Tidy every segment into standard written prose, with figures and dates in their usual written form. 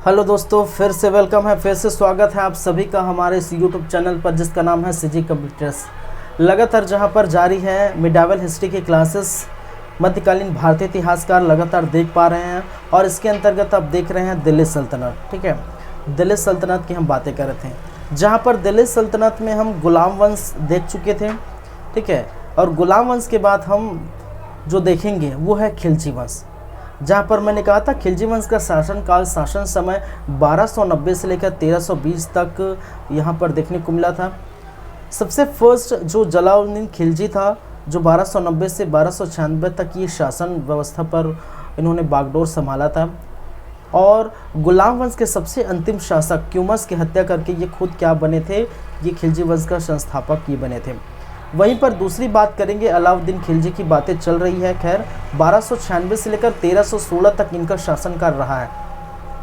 Hello दोस्तों, फिर से वेलकम है, फिर से स्वागत है आप सभी का हमारे इस यूट्यूब चैनल पर जिसका नाम है सीजी कंप्यूटर्स। लगातार जहां पर जारी है मिडावल हिस्ट्री की क्लासेस, मध्यकालीन भारतीय इतिहासकार लगातार देख पा रहे हैं। और इसके अंतर्गत आप देख रहे हैं दिल्ली सल्तनत। ठीक है, दिल्ली सल्तनत की हम बातें कर रहे थे, जहाँ पर दिल्ली सल्तनत में हम गुलाम वंश देख चुके थे। ठीक है, और गुलाम वंश के बाद हम जो देखेंगे वो है खिलजी वंश, जहाँ पर मैंने कहा था खिलजी वंश का शासनकाल, शासन समय 1290 से लेकर 1320 तक यहाँ पर देखने को मिला था। सबसे फर्स्ट जो जलालुद्दीन खिलजी था, जो 1290 से 1296 तक ये शासन व्यवस्था पर इन्होंने बागडोर संभाला था। और गुलाम वंश के सबसे अंतिम शासक क्यूमस की हत्या करके ये खुद क्या बने थे, ये खिलजी वंश का संस्थापक ये बने थे। वहीं पर दूसरी बात करेंगे, अलाउद्दीन खिलजी की बातें चल रही है। खैर 1296 से लेकर 1316 तक इनका शासनकाल रहा है।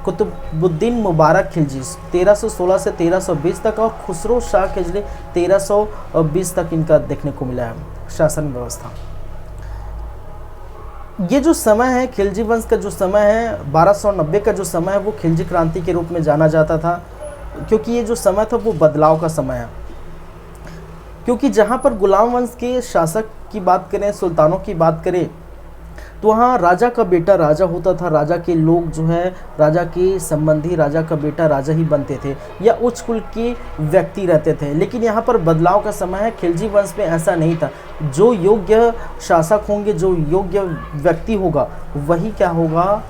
कुतुबुद्दीन मुबारक खिलजी 1316 से 1320 तक और खुसरो शाह खिलजी 1320 तक इनका देखने को मिला है शासन व्यवस्था। ये जो समय है खिलजी वंश का, जो समय है 1290 का जो समय है, वो खिलजी क्रांति के रूप में जाना जाता था, क्योंकि ये जो समय था वो बदलाव का समय है। क्योंकि जहाँ पर गुलाम वंश के शासक की बात करें, सुल्तानों की बात करें, तो वहाँ राजा का बेटा राजा होता था। राजा के लोग जो है, राजा के संबंधी, राजा का बेटा राजा ही बनते थे या उच्च कुल के व्यक्ति रहते थे। लेकिन यहाँ पर बदलाव का समय है। खिलजी वंश में ऐसा नहीं था। जो योग्य शासक होंगे, जो योग्य व्यक्ति होगा, वही क्या होगा,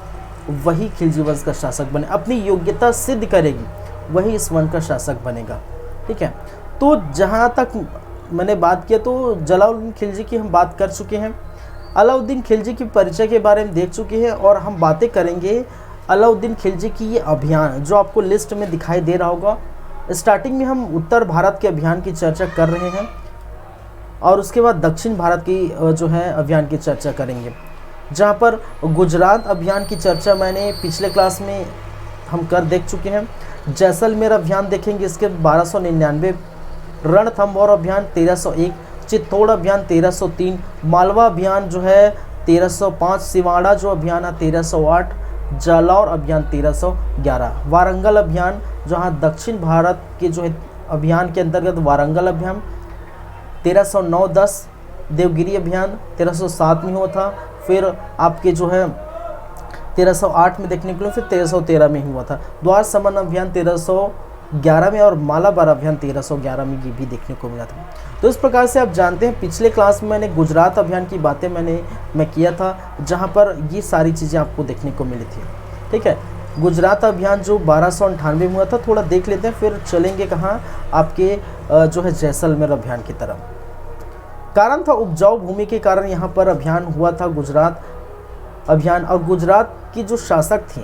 वही खिलजी वंश का शासक बने, अपनी योग्यता सिद्ध करेगी, वही इस वंश का शासक बनेगा। ठीक है, तो जहाँ तक मैंने बात किया, तो जलालुद्दीन खिलजी की हम बात कर चुके हैं। अलाउद्दीन खिलजी की परिचय के बारे में देख चुके हैं। और हम बातें करेंगे अलाउद्दीन खिलजी की ये अभियान, जो आपको लिस्ट में दिखाई दे रहा होगा। स्टार्टिंग में हम उत्तर भारत के अभियान की चर्चा कर रहे हैं और उसके बाद दक्षिण भारत की जो है अभियान की चर्चा करेंगे, जहाँ पर गुजरात अभियान की चर्चा मैंने पिछले क्लास में हम देख चुके हैं। जैसलमेर अभियान देखेंगे, इसके 1299, रणथंभौर अभियान 1301, चित्तौड़ अभियान 1303, मालवा अभियान जो है 1305, सिवाड़ा जो अभियान है 1308, जालौर अभियान 1311, वारंगल अभियान जहाँ दक्षिण भारत के जो है अभियान के अंतर्गत वारंगल अभियान 1309-10, देवगिरी अभियान 1307 में हुआ था। फिर आपके जो है 1308 में देखने को मिला, फिर 1313 में हुआ था। द्वार समन अभियान 1311 में और मालाबार अभियान 1311 में ये भी देखने को मिला था। तो इस प्रकार से आप जानते हैं, पिछले क्लास में मैंने गुजरात अभियान की बातें मैं किया था, जहां पर ये सारी चीज़ें आपको देखने को मिली थी। ठीक है, गुजरात अभियान जो 1298 में हुआ था, थोड़ा देख लेते हैं, फिर चलेंगे कहाँ, आपके जो है जैसलमेर अभियान की तरफ। कारण था उपजाऊ भूमि के कारण यहाँ पर अभियान हुआ था, गुजरात अभियान। और गुजरात की जो शासक थे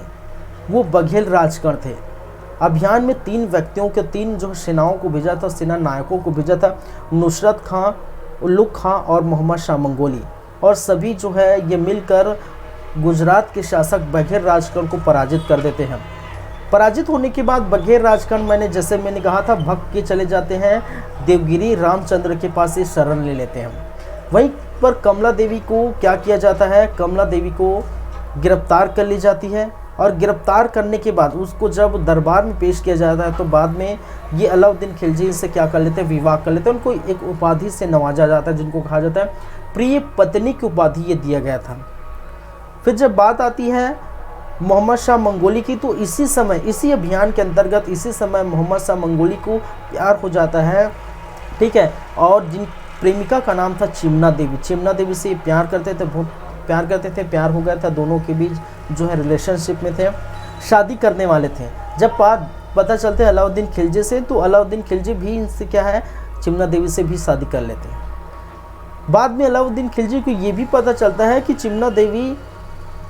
वो बघेल राजगण थे। अभियान में 3 व्यक्तियों के, 3 जो सेनाओं को भेजा था, सेना नायकों को भेजा था, नुसरत खां, उल्लुक खां और मोहम्मद शाह मंगोली। और सभी जो है ये मिलकर गुजरात के शासक बघेल राजगण को पराजित कर देते हैं। पराजित होने के बाद बघेल राजगण जैसे मैंने कहा था, भग के चले जाते हैं देवगिरी रामचंद्र के पास से शरण ले लेते हैं। वहीं पर कमला देवी को क्या किया जाता है, कमला देवी को गिरफ्तार कर ली जाती है। और गिरफ्तार करने के बाद उसको जब दरबार में पेश किया जाता है, तो बाद में ये अलाउद्दीन खिलजी से क्या कर लेते हैं, विवाह कर लेते हैं। उनको एक उपाधि से नवाजा जाता है, जिनको कहा जाता है प्रिय पत्नी की उपाधि ये दिया गया था। फिर जब बात आती है मोहम्मद शाह मंगोली की, तो इसी समय, इसी अभियान के अंतर्गत, इसी समय मोहम्मद शाह मंगोली को प्यार हो जाता है। ठीक है, और जिन प्रेमिका का नाम था चिमना देवी, चिमना देवी से प्यार करते थे, बहुत प्यार करते थे, प्यार हो गया था, दोनों के बीच जो है रिलेशनशिप में थे, शादी करने वाले थे। जब पता चलते हैं अलाउद्दीन खिलजी से, तो अलाउद्दीन खिलजी भी इनसे क्या है, चिमना देवी से भी शादी कर लेते हैं। बाद में अलाउद्दीन खिलजी को ये भी पता चलता है कि चिमना देवी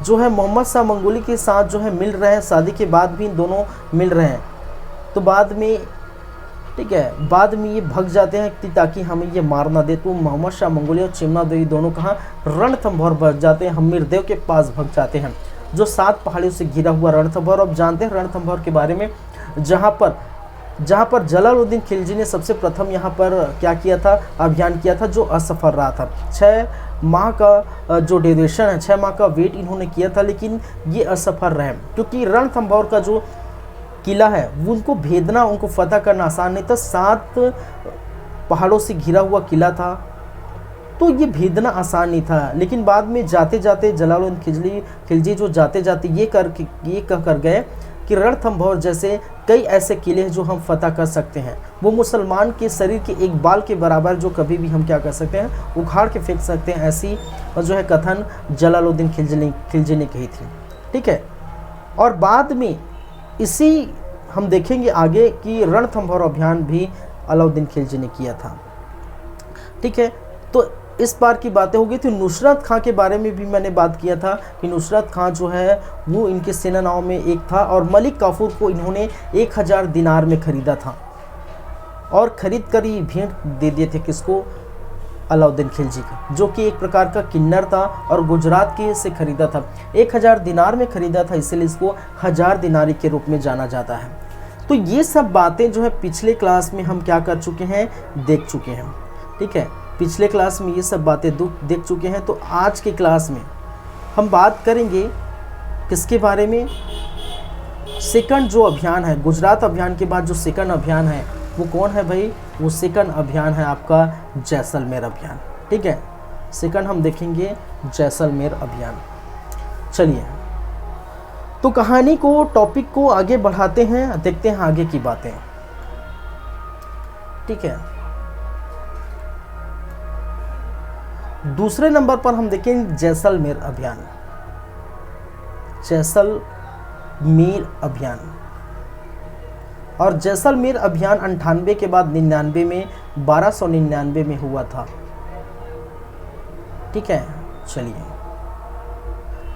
जो है मोहम्मद शाह मंगोली के साथ जो है मिल रहे हैं, शादी के बाद भी दोनों मिल रहे हैं। तो बाद में, ठीक है, बाद में ये भग जाते हैं ताकि हमें ये मार ना दे। तो मोहम्मद शाह मंगोली और चिमना देवी दोनों कहाँ, रणथंभौर भग जाते हैं, हमीरदेव के पास भग जाते हैं, जो 7 पहाड़ियों से घिरा हुआ रणथंभौर। अब जानते हैं रणथंभौर के बारे में, जहाँ पर जलालुद्दीन खिलजी ने सबसे प्रथम यहाँ पर क्या किया था, अभियान किया था, जो असफल रहा था। 6 माह का जो ड्यूरेशन है, 6 माह का वेट इन्होंने किया था, लेकिन ये असफल रहे, क्योंकि रणथंभौर का जो किला है वो उनको भेदना, उनको फतह करना आसान नहीं था। 7 पहाड़ों से घिरा हुआ किला था, तो ये भेदना आसान नहीं था। लेकिन बाद में जाते जाते जलालुद्दीन खिलजी जो जाते जाते ये कह कर गए कि रणथंभौर जैसे कई ऐसे किले हैं जो हम फतह कर सकते हैं। वो मुसलमान के शरीर के एक बाल के बराबर जो कभी भी हम क्या कर सकते हैं, उखाड़ के फेंक सकते हैं, ऐसी जो है कथन जलालुद्दीन खिलजी ने कही थी। ठीक है, और बाद में इसी हम देखेंगे आगे कि रणथंभौर अभियान भी अलाउद्दीन खिलजी ने किया था। ठीक है, तो इस बार की बातें हो गई थी। नुसरत खां के बारे में भी मैंने बात किया था कि नुसरत खां जो है वो इनके सेनानाओं में एक था, और मलिक काफूर को इन्होंने 1000 दिनार में खरीदा था, और खरीद कर ही भेंट दे दिए थे किसको, अलाउद्दीन खिलजी को, जो कि एक प्रकार का किन्नर था और गुजरात के से खरीदा था। 1000 दिनार में खरीदा था, इसलिए इसको 1000 दिनारी के रूप में जाना जाता है। तो ये सब बातें जो है पिछले क्लास में हम क्या कर चुके हैं, देख चुके हैं। ठीक है, पिछले क्लास में ये सब बातें देख चुके हैं। तो आज के क्लास में हम बात करेंगे किसके बारे में, सेकंड जो अभियान है, गुजरात अभियान के बाद जो सेकंड अभियान है वो कौन है भाई, वो सेकंड अभियान है आपका जैसलमेर अभियान। ठीक है, सेकंड हम देखेंगे जैसलमेर अभियान। चलिए, तो कहानी को, टॉपिक को आगे बढ़ाते हैं, देखते हैं आगे की बातें। ठीक है, दूसरे नंबर पर हम देखेंगे जैसलमेर अभियान। जैसलमेर अभियान, और जैसलमेर अभियान 98 के बाद 99 में 1299 में हुआ था। ठीक है, चलिए,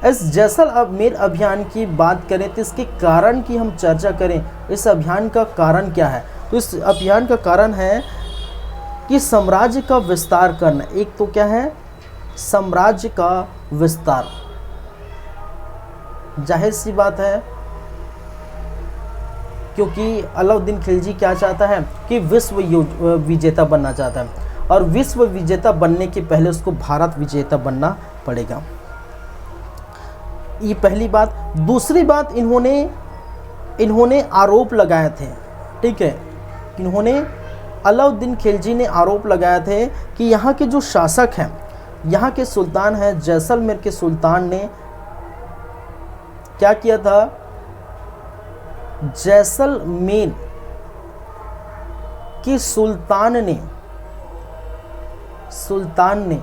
इस जैसलमेर अभियान की बात करें तो इसके कारण की हम चर्चा करें, इस अभियान का कारण क्या है। तो इस अभियान का कारण है कि साम्राज्य का विस्तार करना। एक तो क्या है, साम्राज्य का विस्तार, जाहिर सी बात है, क्योंकि अलाउद्दीन खिलजी क्या चाहता है कि विश्व विजेता बनना चाहता है, और विश्व विजेता बनने के पहले उसको भारत विजेता बनना पड़ेगा। ये पहली बात। दूसरी बात, इन्होंने आरोप लगाए थे। ठीक है, इन्होंने, अलाउद्दीन खिलजी ने आरोप लगाया थे कि यहाँ के जो शासक हैं, यहाँ के सुल्तान हैं, जैसलमेर के सुल्तान ने क्या किया था, जैसलमेर के सुल्तान ने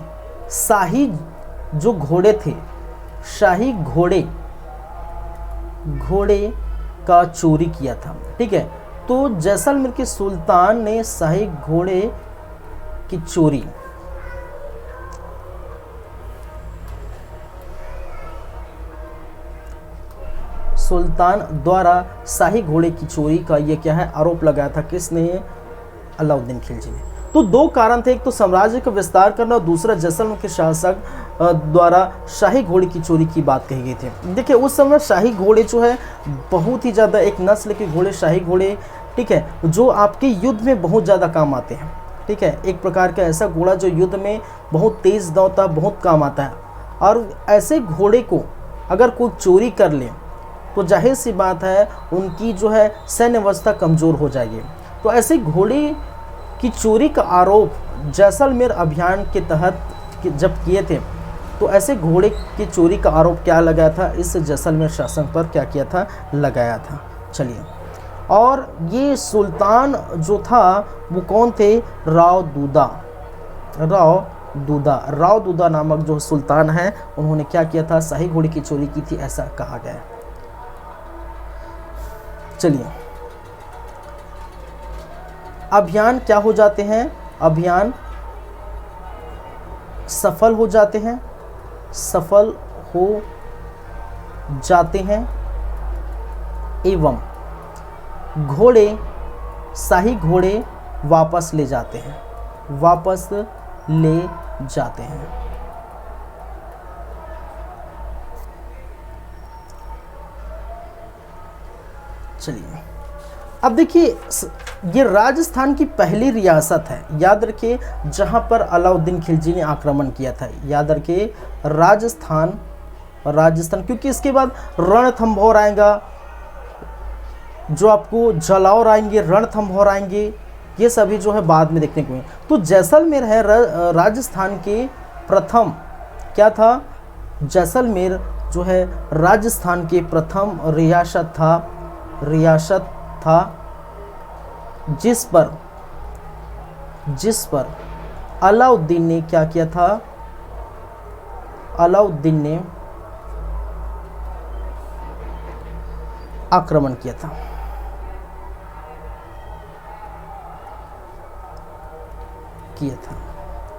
शाही जो घोड़े थे, शाही घोड़े का चोरी किया था। ठीक है, तो जैसलमेर के सुल्तान ने शाही घोड़े की चोरी, सुल्तान द्वारा शाही घोड़े की चोरी का ये क्या है, आरोप लगाया था। किसने, अलाउद्दीन खिलजी ने। तो दो कारण थे, एक तो साम्राज्य का विस्तार करना, और दूसरा जैसलमेर के शासक द्वारा शाही घोड़े की चोरी की बात कही गई थी। देखिए, उस समय शाही घोड़े जो है बहुत ही ज़्यादा, एक नस्ल के घोड़े, शाही घोड़े, ठीक है, जो आपके युद्ध में बहुत ज़्यादा काम आते हैं। ठीक है, एक प्रकार का ऐसा घोड़ा जो युद्ध में बहुत तेज़ दौड़ता, बहुत काम आता है। और ऐसे घोड़े को अगर कोई चोरी कर ले तो जाहिर सी बात है उनकी जो है सैन्य व्यवस्था कमज़ोर हो जाएगी। तो ऐसे घोड़े की चोरी का आरोप जैसलमेर अभियान के तहत जब किए थे, तो ऐसे घोड़े की चोरी का आरोप क्या लगाया था, इस जैसलमेर शासन पर क्या किया था, लगाया था। चलिए, और ये सुल्तान जो था वो कौन थे, राव दूदा नामक जो सुल्तान है, उन्होंने क्या किया था, शाही घोड़े की चोरी की थी, ऐसा कहा गया है। चलिए, अभियान क्या हो जाते हैं, अभियान सफल हो जाते हैं, एवं घोड़े, शाही घोड़े वापस ले जाते हैं। चलिए, अब देखिए, ये राजस्थान की पहली रियासत है, याद रखिए, जहाँ पर अलाउद्दीन खिलजी ने आक्रमण किया था। याद रखिए, राजस्थान, क्योंकि इसके बाद रणथंभौर आएगा, जो आपको जलावर आएंगे, रणथंभौर आएंगे, ये सभी जो है बाद में देखने को मिले। तो जैसलमेर है राजस्थान के प्रथम, क्या था, जैसलमेर जो है राजस्थान के प्रथम रियासत था जिस पर अलाउद्दीन ने क्या किया था, अलाउद्दीन ने आक्रमण किया था।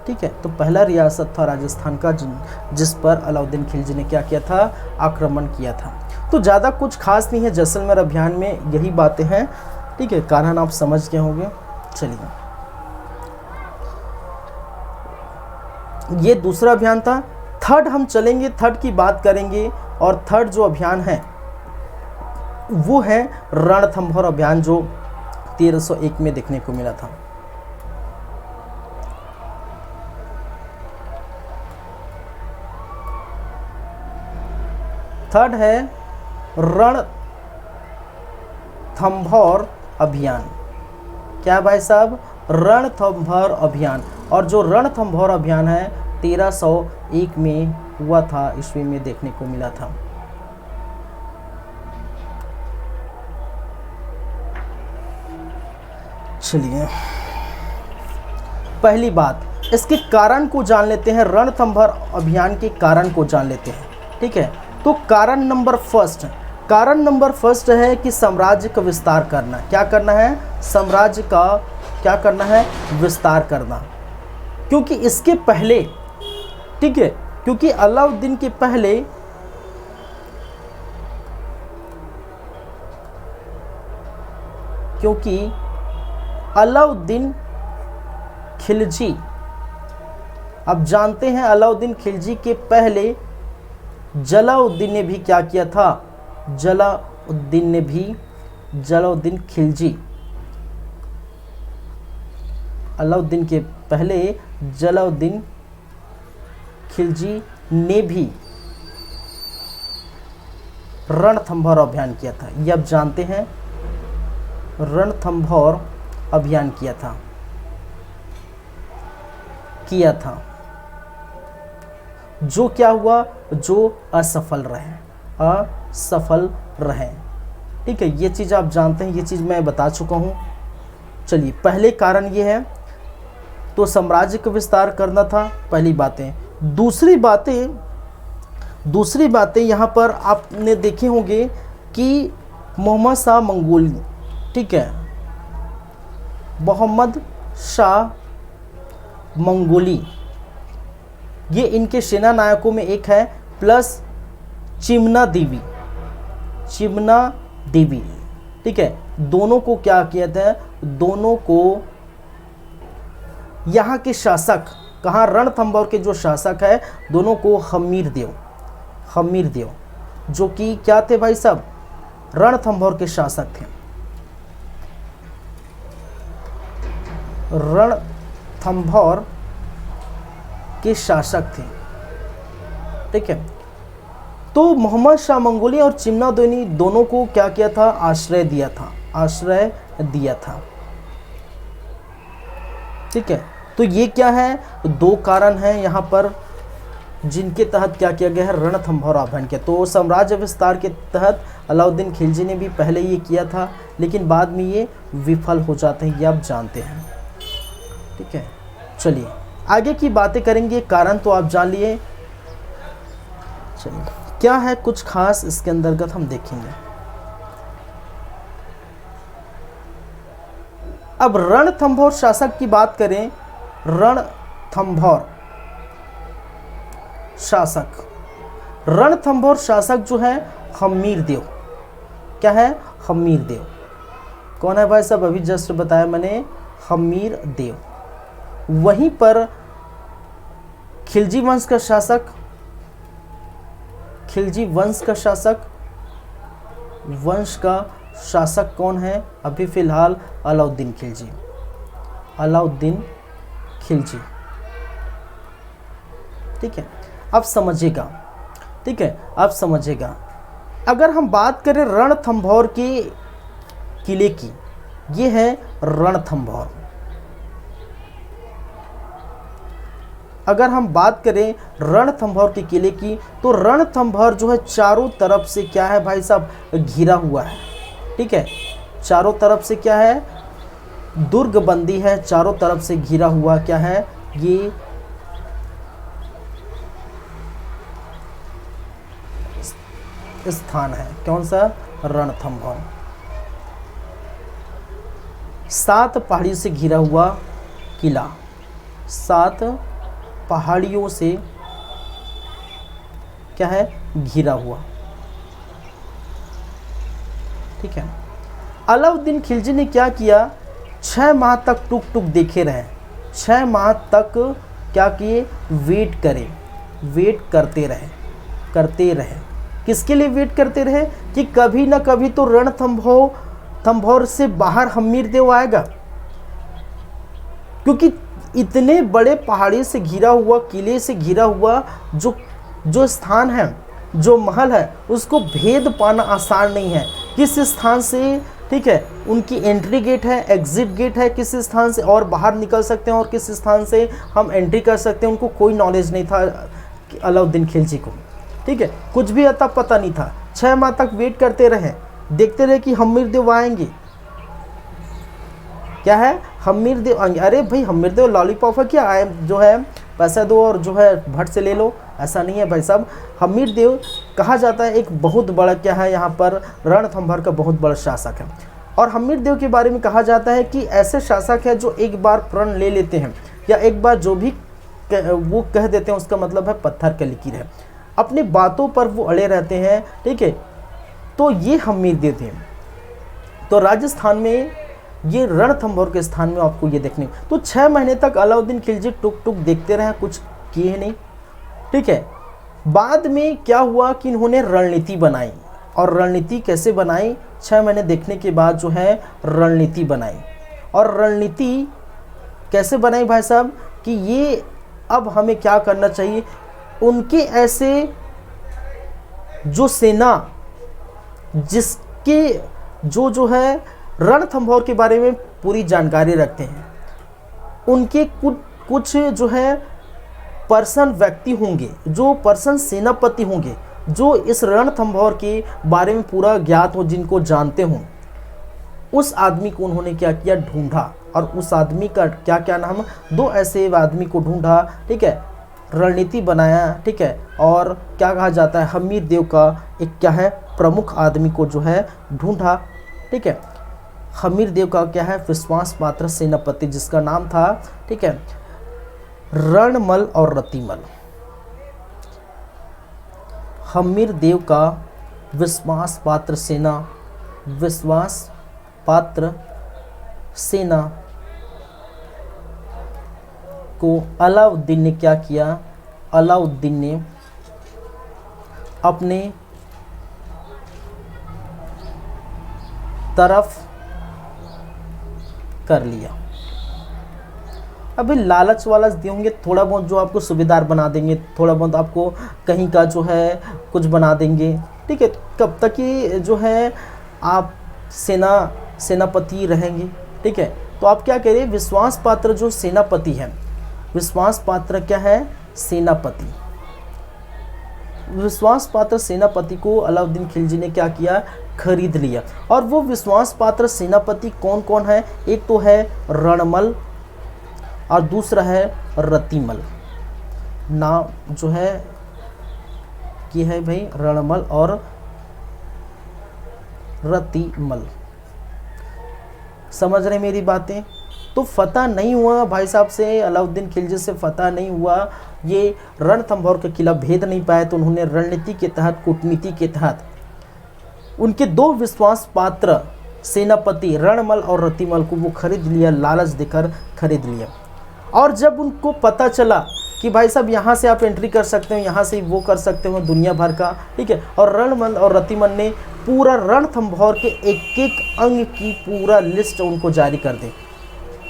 ठीक है, तो पहला रियासत था राजस्थान का जिस पर अलाउद्दीन खिलजी ने क्या किया था, आक्रमण किया था। तो ज़्यादा कुछ खास नहीं है जैसलमेर अभियान में, यही बातें हैं। ठीक है, कारण आप समझ गए होंगे। चलिए, ये दूसरा अभियान था। थर्ड हम चलेंगे, थर्ड की बात करेंगे, और थर्ड जो अभियान है वो है रणथंभौर अभियान, जो 1301 में देखने को मिला था। थर्ड है रणथंभौर अभियान। क्या भाई साहब, रणथंभौर अभियान। और जो रणथंभौर अभियान है 1301 में हुआ था, ईस्वी में देखने को मिला था। चलिए, पहली बात, इसके कारण को जान लेते हैं, रणथंभौर अभियान के कारण को जान लेते हैं। ठीक है, तो कारण नंबर फर्स्ट है कि साम्राज्य का विस्तार करना। क्या करना है, साम्राज्य का क्या करना है, विस्तार करना। क्योंकि इसके पहले, ठीक है, क्योंकि अलाउद्दीन के पहले अलाउद्दीन खिलजी, अब जानते हैं अलाउद्दीन खिलजी के पहले जलाउद्दीन ने भी क्या किया था, जलाउद्दीन खिलजी, अलाउद्दीन के पहले जलाउद्दीन खिलजी ने भी रणथंभौर अभियान किया था। ये अब जानते हैं, रणथंभौर अभियान किया था। जो क्या हुआ, जो असफल रहे। ठीक है, ये चीज़ आप जानते हैं, ये चीज़ मैं बता चुका हूँ। चलिए, पहले कारण ये है, तो साम्राज्य का विस्तार करना था, पहली बातें। दूसरी बातें यहाँ पर आपने देखे होंगे कि मोहम्मद शाह मंगोली, ठीक है, मोहम्मद शाह मंगोली, ये इनके सेना नायकों में एक है, प्लस चिमना देवी, ठीक है। दोनों को क्या किया था, दोनों को यहाँ के शासक, कहाँ, रणथंभौर के जो शासक है, दोनों को हमीर देव, जो कि क्या थे भाई साहब, रणथंभौर के शासक थे। रणथंभौर के शासक थे, ठीक है। तो मोहम्मद शाह मंगोली और चिमना देवी दोनों को क्या किया था, आश्रय दिया था, ठीक है। तो ये क्या है, दो कारण हैं यहाँ पर जिनके तहत क्या किया गया है, रणथंभौर अभियान किया। तो साम्राज्य विस्तार के तहत अलाउद्दीन खिलजी ने भी पहले ये किया था, लेकिन बाद में ये विफल हो जाते हैं, ये आप जानते हैं, ठीक है। चलिए आगे की बातें करेंगे, कारण तो आप जान लिए। चलिए क्या है कुछ खास इसके अंतर्गत हम देखेंगे। अब रणथंभौर शासक की बात करें, रणथंभौर शासक जो है हमीर देव, क्या है, हमीर देव। कौन है भाई साहब, अभी जस्ट बताया मैंने, हमीर देव। वहीं पर खिलजी वंश का शासक कौन है, अभी फिलहाल अलाउद्दीन खिलजी, ठीक है। अब समझिएगा, ठीक है, अब समझिएगा। अगर हम बात करें रणथंभौर की किले की, ये है रणथंभौर। अगर हम बात करें रणथंभौर के किले की, तो रणथंभौर जो है चारों तरफ से क्या है भाई साहब, घिरा हुआ है। ठीक है, चारों तरफ से क्या है, दुर्ग बंदी है, चारों तरफ से घिरा हुआ क्या है, ये स्थान है। कौन सा? रणथंभौर। 7 पहाड़ियों से घिरा हुआ किला, 7 पहाड़ियों से क्या है, घिरा हुआ। ठीक है, अलाउद्दीन खिलजी ने क्या किया, 6 माह तक टुक टुक देखे रहे, 6 माह तक क्या किए, वेट करे, वेट करते रहे। किसके लिए वेट करते रहे? कि कभी ना कभी तो रणथंभौर से बाहर हम्मीरदेव आएगा, क्योंकि इतने बड़े पहाड़ी से घिरा हुआ, किले से घिरा हुआ जो स्थान है, जो महल है, उसको भेद पाना आसान नहीं है। किस स्थान से, ठीक है, उनकी एंट्री गेट है, एग्जिट गेट है, किस स्थान से और बाहर निकल सकते हैं और किस स्थान से हम एंट्री कर सकते हैं, उनको कोई नॉलेज नहीं था अलाउद्दीन खिलजी को। ठीक है, कुछ भी अता पता नहीं था। 6 माह तक वेट करते रहे, देखते रहे कि हम्मीरदेव आएंगे। क्या है, हम्मीरदेव आएंगे। अरे भाई, हम्मीरदेव लॉलीपॉप है क्या, आए जो है पैसा दो और जो है भट से ले लो, ऐसा नहीं है भाई साहब। हम्मीरदेव कहा जाता है एक बहुत बड़ा क्या है, यहाँ पर रणथंभौर का बहुत बड़ा शासक है। और हम्मीरदेव के बारे में कहा जाता है कि ऐसे शासक है जो एक बार प्रण ले लेते हैं, या एक बार जो भी वो कह देते हैं उसका मतलब है पत्थर की लकीर है, अपनी बातों पर वो अड़े रहते हैं। ठीक है, तो ये हम्मीरदेव थे। तो राजस्थान में ये रणथंभौर के स्थान में आपको ये देखने, तो 6 महीने तक अलाउद्दीन खिलजी टुक टुक देखते रहे, कुछ किए नहीं। ठीक है, बाद में क्या हुआ कि इन्होंने रणनीति बनाई। और रणनीति कैसे बनाई? 6 महीने देखने के बाद जो है रणनीति बनाई। और रणनीति कैसे बनाई भाई साहब, कि ये अब हमें क्या करना चाहिए, उनके ऐसे जो सेना जिसके जो है रणथंभौर के बारे में पूरी जानकारी रखते हैं, उनके कुछ जो है पर्सन व्यक्ति होंगे, जो पर्सन सेनापति होंगे, जो इस रणथंभौर के बारे में पूरा ज्ञात हो, जिनको जानते हों, उस आदमी को उन्होंने क्या किया, ढूंढा। और उस आदमी का क्या क्या नाम, 2 ऐसे आदमी को ढूंढा। ठीक है, रणनीति बनाया। ठीक है, और क्या कहा जाता है, हम्मीरदेव का एक क्या है, प्रमुख आदमी को जो है ढूंढा। ठीक है, हम्मीरदेव का क्या है, विश्वास पात्र सेनापति, जिसका नाम था, ठीक है, रणमल और रतिमल। हम्मीरदेव का विश्वास पात्र सेना को अलाउद्दीन ने क्या किया, अलाउद्दीन ने अपने तरफ कर लिया। अभी लालच वालच दिए होंगे, थोड़ा बहुत जो आपको सुबेदार बना देंगे, थोड़ा बहुत आपको कहीं का जो है कुछ बना देंगे। ठीक है, कब तक ही जो है आप सेनापति रहेंगे। ठीक है, तो आप क्या करिए, विश्वास पात्र जो सेनापति है, विश्वास पात्र क्या है, सेनापति, विश्वास पात्र सेनापति को अलाउद्दीन खिलजी ने क्या किया, खरीद लिया। और वो विश्वास पात्र सेनापति कौन कौन है, एक तो है रणमल और दूसरा है रतिमल। नाम जो है कि है भाई रणमल और रतिमल। समझ रहे मेरी बातें? तो फतह नहीं हुआ भाई साहब से, अलाउद्दीन खिलजी से फतह नहीं हुआ, ये रणथंभौर का किला भेद नहीं पाए, तो उन्होंने रणनीति के तहत, कूटनीति के तहत उनके 2 विश्वास पात्र सेनापति रणमल और रतिमल को वो खरीद लिया, लालच देकर खरीद लिया। और जब उनको पता चला कि भाई साहब यहाँ से आप एंट्री कर सकते हो, यहाँ से वो कर सकते हो दुनिया भर का, ठीक है, और रणमल और रतिमल ने पूरा रणथंभौर के एक एक अंग की पूरा लिस्ट उनको जारी कर दी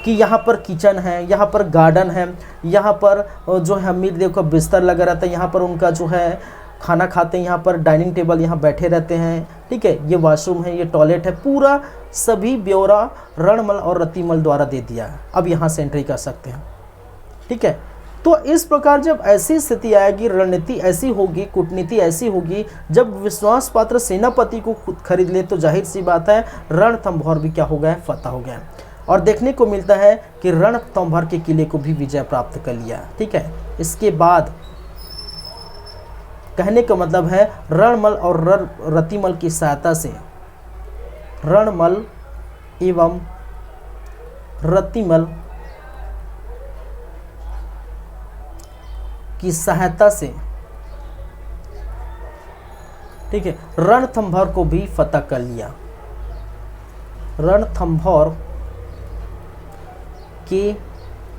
कि यहाँ पर किचन है, यहाँ पर गार्डन है, यहाँ पर जो है हम्मीरदेव का बिस्तर लगा रहता है, यहाँ पर उनका जो है खाना खाते हैं यहाँ पर, डाइनिंग टेबल यहाँ बैठे रहते हैं, ठीक है, ये वॉशरूम है, ये टॉयलेट है, पूरा सभी ब्यौरा रणमल और रतिमल द्वारा दे दिया है। अब यहाँ से एंट्री कर सकते हैं, ठीक है। तो इस प्रकार जब ऐसी स्थिति आएगी, रणनीति ऐसी होगी, कूटनीति ऐसी होगी, जब विश्वास पात्र सेनापति को खुद खरीद ले तो जाहिर सी बात है रणथंभौर भी क्या हो गया है, फतह हो गया है। और देखने को मिलता है कि रणथंभौर के किले को भी विजय प्राप्त कर लिया, ठीक है। इसके बाद कहने का मतलब है रणमल और रतिमल की सहायता से, रणमल एवं रतिमल की सहायता से, ठीक है, रणथंभौर को भी फतह कर लिया। रणथंभौर के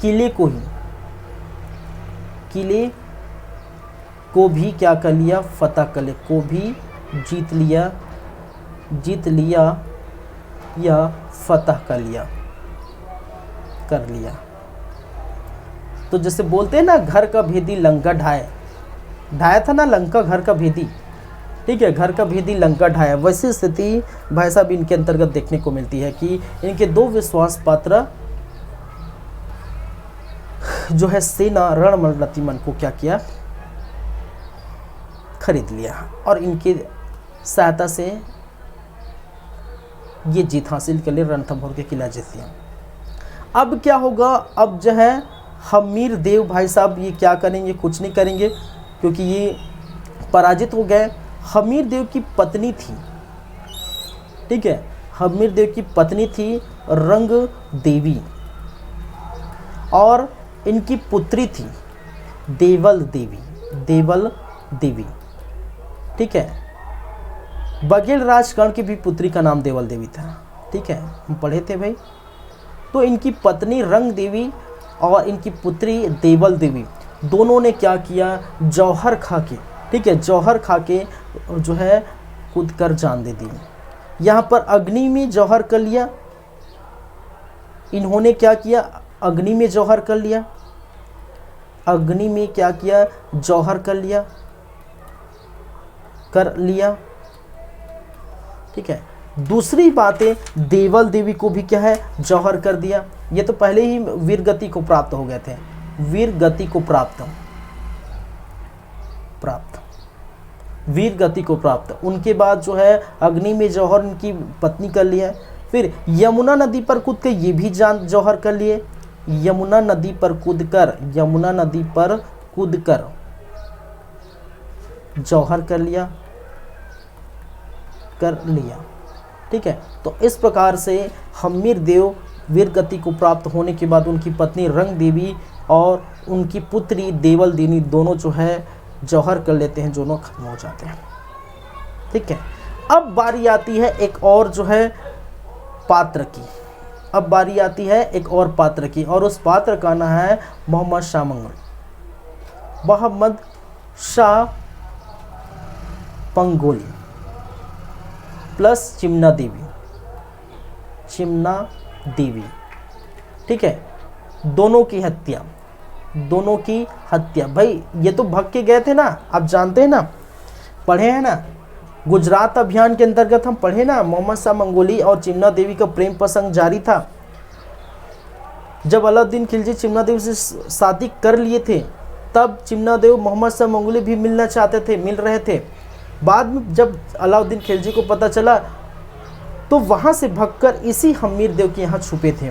किले को भी क्या कर लिया, फतह कर लिया, को भी जीत लिया या फतह कर लिया। तो जैसे बोलते हैं ना, घर का भेदी लंका ढाया था ना, लंका घर का भेदी, ठीक है, घर का भेदी लंका ढाया, वैसी स्थिति भाई साहब इनके अंतर्गत देखने को मिलती है कि इनके दो विश्वास पात्र जो है सेना रणमल रतिमल को क्या किया, खरीद लिया और इनकी सहायता से ये जीत हासिल कर ली, रणथंभौर के किला जीत लिया। अब क्या होगा, अब जो है हमीर देव भाई साहब ये क्या करेंगे, कुछ नहीं करेंगे, क्योंकि ये पराजित हो गए। हमीर देव की पत्नी थी, ठीक है, हमीर देव की पत्नी थी रंग देवी और इनकी पुत्री थी देवल देवी, ठीक है। बघेल राजकर्ण की भी पुत्री का नाम देवल देवी था, ठीक है, हम पढ़े थे भाई। तो इनकी पत्नी रंग देवी और इनकी पुत्री देवल देवी दोनों ने क्या किया, जौहर खा के, ठीक है, जौहर खा के जो है कूद कर जान दे दी। यहाँ पर अग्नि में जौहर कर लिया, इन्होंने क्या किया, अग्नि में जौहर कर लिया, अग्नि में क्या किया, जौहर कर लिया, ठीक है। दूसरी बात है, देवल देवी को भी क्या है, जौहर कर दिया। ये तो पहले ही वीर गति को प्राप्त हो गए थे, वीर गति को प्राप्त। उनके बाद जो है अग्नि में जौहर उनकी पत्नी कर लिया। फिर यमुना नदी पर कूद कर ये भी जान जौहर कर लिए, यमुना नदी पर कूद कर जौहर कर लिया, ठीक है। तो इस प्रकार से हमीर देव वीर गति को प्राप्त होने के बाद उनकी पत्नी रंग देवी और उनकी पुत्री देवल देवी दोनों जो है जौहर कर लेते हैं, दोनों खत्म हो जाते हैं, ठीक है। अब बारी आती है एक और जो है पात्र की, और उस पात्र का नाम है मोहम्मद शाह पंगोली प्लस चिमना देवी, ठीक है। दोनों की हत्या भाई, ये तो भाग के गए थे ना, आप जानते हैं ना, पढ़े हैं ना, गुजरात अभियान के अंतर्गत हम पढ़े ना, मोहम्मद शाह मंगोली और चिमना देवी का प्रेम प्रसंग जारी था। जब अलाउद्दीन खिलजी चिमना देवी से शादी कर लिए थे, तब चिमना देव मोहम्मद शाह मंगोली भी मिल रहे थे। बाद में जब अलाउद्दीन खिलजी को पता चला तो वहाँ से भागकर इसी हमीर देव के यहाँ छुपे थे।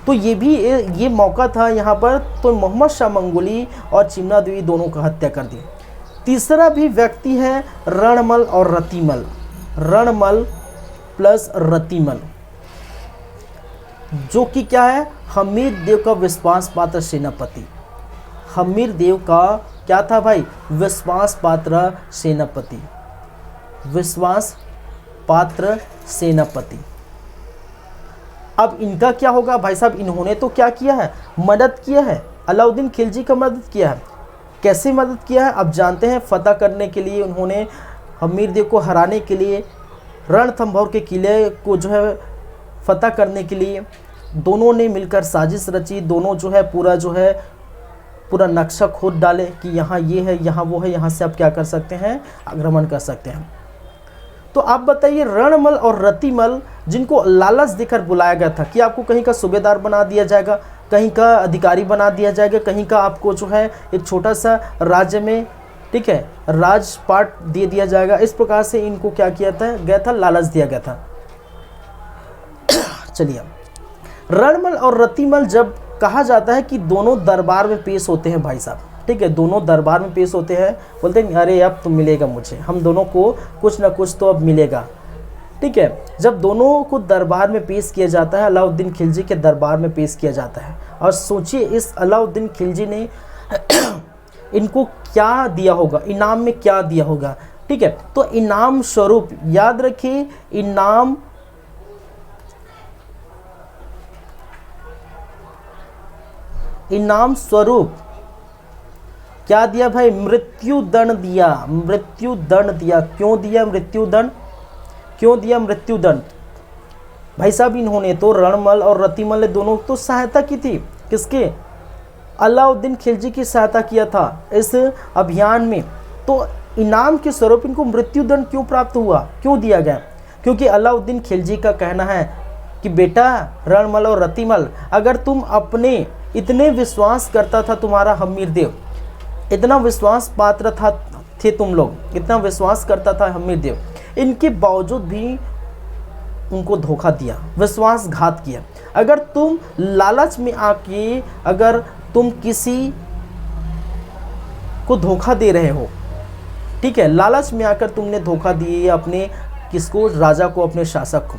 तो ये मौका था यहाँ पर, तो मोहम्मद शाह मंगोली और चिमना देवी दोनों का हत्या कर दी। तीसरा भी व्यक्ति है रणमल और रतिमल, रणमल प्लस रतिमल, जो कि क्या है, हमीर देव का विश्वास पात्र सेनापति। हमीर देव का क्या था भाई, विश्वास पात्र सेनापति। अब इनका क्या होगा भाई साहब, इन्होंने तो क्या किया है, मदद किया है, अलाउद्दीन खिलजी का मदद किया है। कैसे मदद किया है, अब जानते हैं। फतह करने के लिए उन्होंने हमीर देव को हराने के लिए, रणथंभौर के किले को जो है फतह करने के लिए दोनों ने मिलकर साजिश रची। दोनों जो है पूरा जो है पूरा नक्शा खोद डाले कि यहाँ ये है, यहाँ वो है, यहाँ से आप क्या कर सकते हैं, आक्रमण कर सकते हैं। तो आप बताइए, रणमल और रतिमल जिनको लालच देकर बुलाया गया था कि आपको कहीं का सूबेदार बना दिया जाएगा, कहीं का अधिकारी बना दिया जाएगा, कहीं का आपको जो है एक छोटा सा राज्य में, ठीक है, राजपाट दे दिया जाएगा, इस प्रकार से इनको क्या किया था, गया था, लालच दिया गया था। चलिए, रणमल और रतिमल जब कहा जाता है कि दोनों दरबार में पेश होते हैं भाई साहब, ठीक है, दोनों दरबार में पेश होते हैं, बोलते हैं अरे अब तो मिलेगा मुझे, हम दोनों को कुछ ना कुछ तो अब मिलेगा, ठीक है। जब दोनों को दरबार में पेश किया जाता है, अलाउद्दीन खिलजी के दरबार में पेश किया जाता है, और सोचिए इस अलाउद्दीन खिलजी ने इनको क्या दिया होगा, इनाम में क्या दिया होगा, ठीक है। तो इनाम स्वरूप याद रखिए, इनाम स्वरूप क्या दिया भाई, मृत्यु दंड दिया, मृत्यु दंड दिया। क्यों दिया मृत्यु दंड, क्यों दिया मृत्यु दंड भाई साहब? इन्होंने तो, रणमल और रतिमल ने दोनों तो सहायता की थी, किसके, अलाउद्दीन खिलजी की सहायता किया था इस अभियान में, तो इनाम के स्वरूप इनको मृत्यु दंड क्यों प्राप्त हुआ, क्यों दिया गया? क्योंकि अलाउद्दीन खिलजी का कहना है कि बेटा रणमल और रतिमल, अगर तुम अपने इतने विश्वास करता था तुम्हारा हमीर देव, इतना विश्वास पात्र थे तुम लोग, इतना विश्वास करता था हमीर देव, इनके बावजूद भी उनको धोखा दिया, विश्वासघात किया। अगर तुम लालच में आके, अगर तुम किसी को धोखा दे रहे हो, ठीक है, लालच में आकर तुमने धोखा दिए अपने किसको, राजा को, अपने शासक को,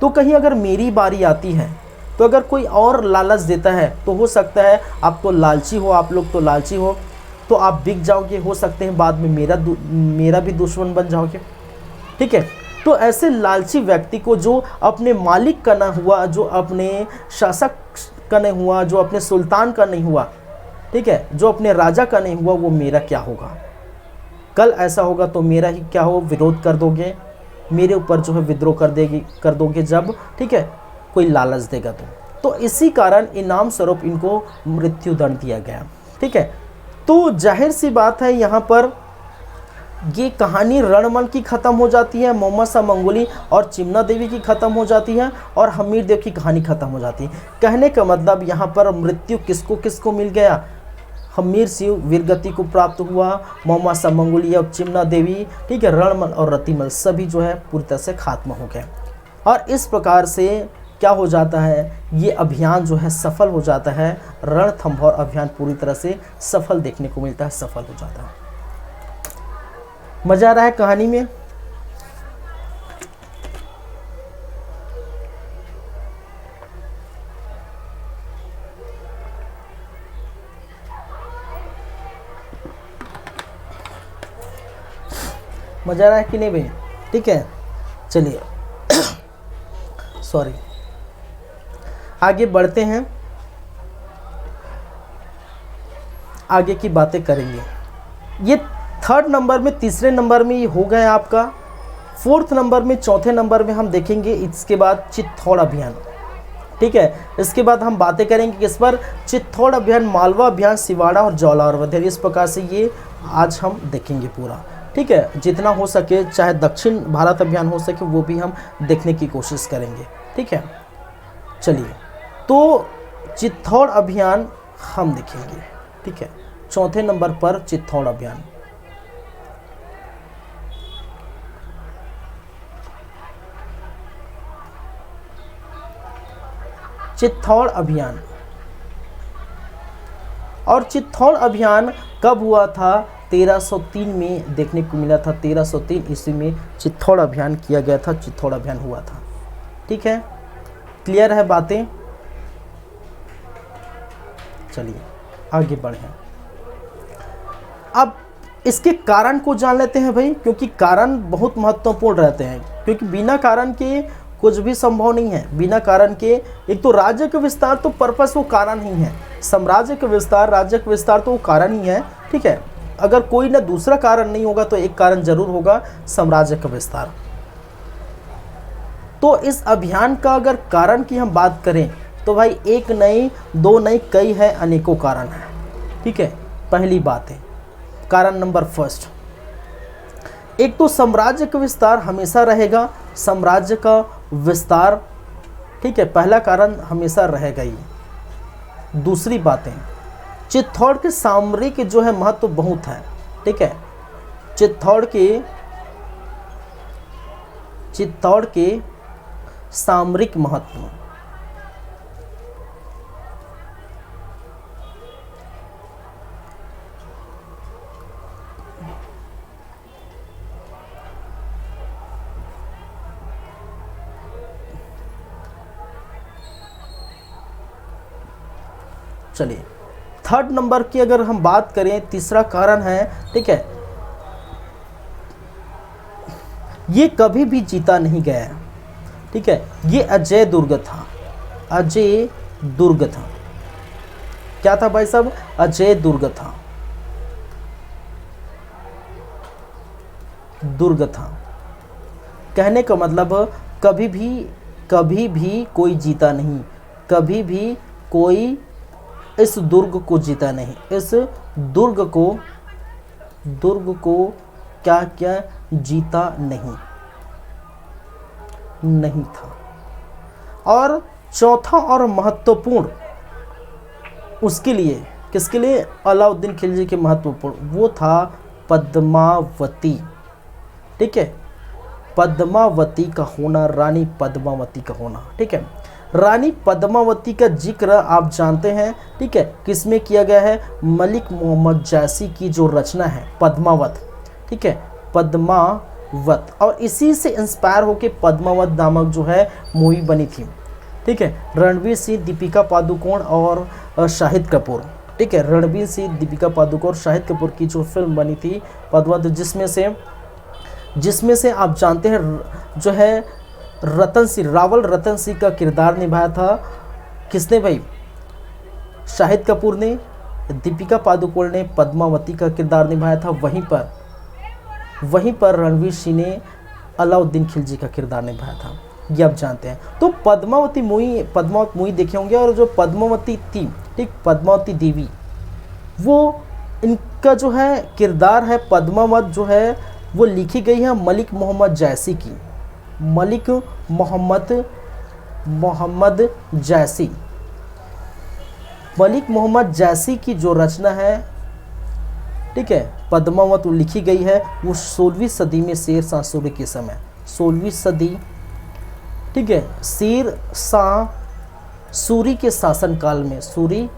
तो कहीं अगर मेरी बारी आती है, तो अगर कोई और लालच देता है, तो हो सकता है आप तो लालची हो, आप लोग तो लालची हो, तो आप बिक जाओगे, हो सकते हैं बाद में मेरा भी दुश्मन बन जाओगे, ठीक है। तो ऐसे लालची व्यक्ति को, जो अपने मालिक का ना हुआ, जो अपने शासक का नहीं हुआ, जो अपने सुल्तान का नहीं हुआ, ठीक है, जो अपने राजा का नहीं हुआ, वो मेरा क्या होगा? कल ऐसा होगा तो मेरा ही क्या हो, विरोध कर दोगे, मेरे ऊपर जो है विद्रोह कर दोगे जब, ठीक है, कोई लालच देगा तो इसी कारण इनाम स्वरूप इनको मृत्यु दंड दिया गया, ठीक है। तो जाहिर सी बात है, यहाँ पर ये कहानी रणमल की ख़त्म हो जाती है, मोहम्मद शाह मंगोली और चिमना देवी की ख़त्म हो जाती है, और हमीर देव की कहानी ख़त्म हो जाती है। कहने का मतलब यहाँ पर मृत्यु किसको किसको मिल गया, हमीर सिंह वीरगति को प्राप्त हुआ, मोहम्मद शाह मंगोली और चिमना देवी, ठीक है, रणमल और रतिमल सभी जो है पूरी तरह से खात्मा हो गए। और इस प्रकार से क्या हो जाता है, ये अभियान जो है सफल हो जाता है, रणथंभौर अभियान पूरी तरह से सफल देखने को मिलता है, सफल हो जाता है। मजा आ रहा है कहानी में? मजा आ रहा है कि नहीं भाई? ठीक है, चलिए सॉरी, आगे बढ़ते हैं, आगे की बातें करेंगे। ये थर्ड नंबर में, तीसरे नंबर में ये हो गया आपका। फोर्थ नंबर में, चौथे नंबर में हम देखेंगे इसके बाद चित्तौड़ अभियान, ठीक है। इसके बाद हम बातें करेंगे किस पर, चित्तौड़ अभियान, मालवा अभियान, सिवाड़ा और जौला और वधेर, इस प्रकार से ये आज हम देखेंगे पूरा, ठीक है। जितना हो सके, चाहे दक्षिण भारत अभियान हो सके, वो भी हम देखने की कोशिश करेंगे, ठीक है। चलिए, तो चित्तौड़ अभियान हम देखेंगे, ठीक है। चौथे नंबर पर चित्तौड़ अभियान। चित्तौड़ अभियान, और चित्तौड़ अभियान कब हुआ था? 1303 में देखने को मिला था। 1303 ईस्वी में चित्तौड़ अभियान किया गया था, चित्तौड़ अभियान हुआ था, ठीक है। क्लियर है बातें? चलिए आगे बढ़े। अब इसके कारण को जान लेते हैं भाई, क्योंकि कारण बहुत महत्वपूर्ण रहते हैं, क्योंकि बिना कारण के कुछ भी संभव नहीं है। बिना कारण के, एक तो राज्य का विस्तार तो पर्पस वो कारण ही है, साम्राज्य का विस्तार, राज्य का विस्तार तो वो कारण ही है, ठीक है। अगर कोई ना दूसरा कारण नहीं होगा तो एक कारण जरूर होगा, साम्राज्य का विस्तार। तो इस अभियान का अगर कारण की हम बात करें तो भाई एक नहीं, दो नहीं, कई है, अनेकों कारण है, ठीक है, पहली बात है। कारण नंबर फर्स्ट, एक तो साम्राज्य का विस्तार हमेशा रहेगा, साम्राज्य का विस्तार, ठीक है, पहला कारण हमेशा रहेगा ही। दूसरी बात है, चित्तौड़ के सामरिक जो है महत्व बहुत है, ठीक है, चित्तौड़ के सामरिक महत्व, चलिए थर्ड नंबर की अगर हम बात करें, तीसरा कारण है, ठीक है, ये कभी भी जीता नहीं गया, ठीक है, ये अजय दुर्ग था, अजय दुर्ग था। क्या था भाई साहब? अजय दुर्ग था, दुर्ग था। कहने का मतलब कभी भी कोई जीता नहीं, कभी भी कोई इस दुर्ग को जीता नहीं, इस दुर्ग को क्या जीता नहीं था। और चौथा और महत्वपूर्ण उसके लिए, किसके लिए? अलाउद्दीन खिलजी के महत्वपूर्ण, वो था पद्मावती, ठीक है, पद्मावती का होना, रानी पद्मावती का होना, ठीक है। रानी पद्मावती का जिक्र आप जानते हैं, ठीक है, किसमें किया गया है? मलिक मोहम्मद जैसी की जो रचना है पद्मावत, ठीक है, पद्मावत, और इसी से इंस्पायर होके पद्मावत नामक जो है मूवी बनी थी, ठीक है। रणवीर सिंह, दीपिका पादुकोण और शाहिद कपूर, ठीक है, रणवीर सिंह, दीपिका पादुकोण और शाहिद कपूर की जो फिल्म बनी थी पद्मावत, जिसमें से आप जानते हैं जो है रावल रतन सिंह का किरदार निभाया था किसने भाई? शाहिद कपूर ने, दीपिका पादुकोण ने पद्मावती का किरदार निभाया था। वहीं पर रणवीर सिंह ने अलाउद्दीन खिलजी का किरदार निभाया था, ये आप जानते हैं। तो पद्मावत मूवी देखे होंगे, और जो पद्मावती थी, ठीक, पद्मावती देवी, वो इनका जो है किरदार है पद्मावत जो है वो लिखी गई है मलिक मोहम्मद जैसी की, मलिक मोहम्मद जैसी, मलिक मोहम्मद जैसी की जो रचना है, ठीक है, पद्मावत लिखी गई है, वो 16वीं सदी में शेर शाह सूरी के समय, 16वीं सदी, ठीक है, शेर शाह सूरी के शासनकाल में, सूरी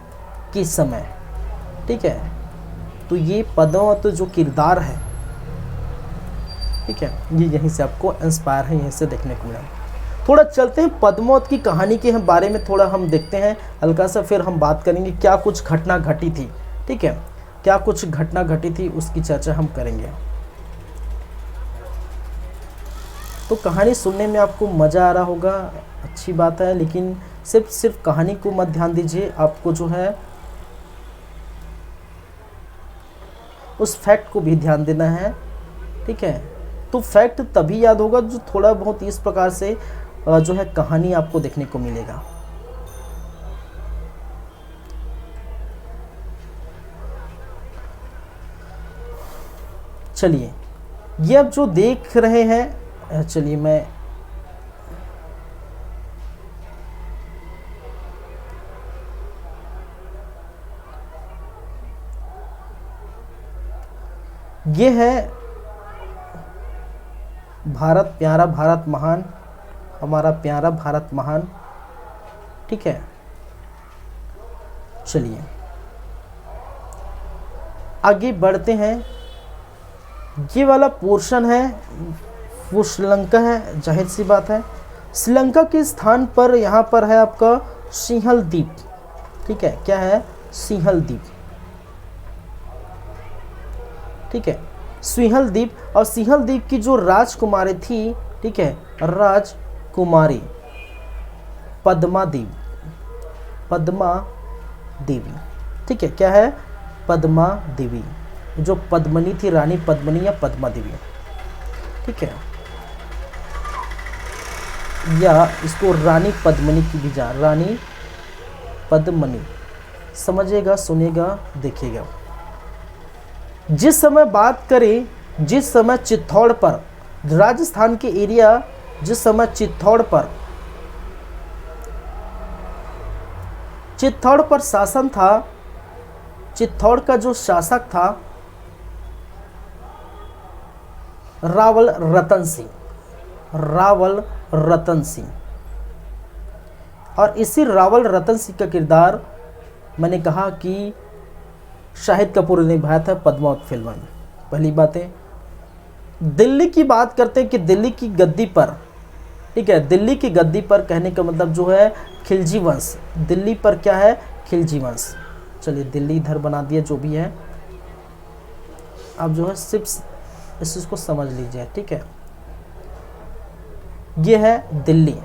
के समय, ठीक है। तो ये पद्मावत जो किरदार है, ठीक है, ये यहीं से आपको इंस्पायर है, यहीं से देखने को मिला। थोड़ा चलते हैं पद्मावत की कहानी के बारे में, थोड़ा हम देखते हैं हल्का सा, फिर हम बात करेंगे क्या कुछ घटना घटी थी, ठीक है, क्या कुछ घटना घटी थी उसकी चर्चा हम करेंगे। तो कहानी सुनने में आपको मज़ा आ रहा होगा, अच्छी बात है, लेकिन सिर्फ कहानी को मत ध्यान दीजिए, आपको जो है उस फैक्ट को भी ध्यान देना है, ठीक है। तो फैक्ट तभी याद होगा जो थोड़ा बहुत इस प्रकार से जो है कहानी आपको देखने को मिलेगा। चलिए, ये अब जो देख रहे हैं, चलिए मैं ये है भारत प्यारा, भारत महान, हमारा प्यारा भारत महान, ठीक है। चलिए आगे बढ़ते हैं। ये वाला पोर्शन है वो श्रीलंका है, जाहिर सी बात है। श्रीलंका के स्थान पर यहाँ पर है आपका सिंहल द्वीप, ठीक है, क्या है? सिंहल द्वीप, ठीक है, सिंहल द्वीप। और सिंहल द्वीप की जो राजकुमारी थी, ठीक है, राजकुमारी पद्मा देवी, ठीक है, क्या है? पद्मा देवी, जो पद्मनी थी, रानी पद्मनी या पद्मा देवी, ठीक है, या इसको रानी पद्मनी की भी रानी पद्मनी, समझिएगा, सुनिएगा, देखिएगा। जिस समय बात करें, जिस समय चित्तौड़ पर, राजस्थान के एरिया, जिस समय चित्तौड़ पर शासन था, चित्तौड़ का जो शासक था रावल रतन सिंह। और इसी रावल रतन सिंह का किरदार मैंने कहा कि शाहिद कपूर ने निभाया था पद्मावत फिल्म में। पहली बात है, दिल्ली की बात करते हैं कि दिल्ली की गद्दी पर, ठीक है, दिल्ली की गद्दी पर कहने का मतलब जो है खिलजी वंश, दिल्ली पर क्या है, खिलजी वंश। चलिए दिल्ली इधर बना दिया, जो भी है आप जो है सिर्फ इस चीज़ को समझ लीजिए, ठीक है। ये है दिल्ली,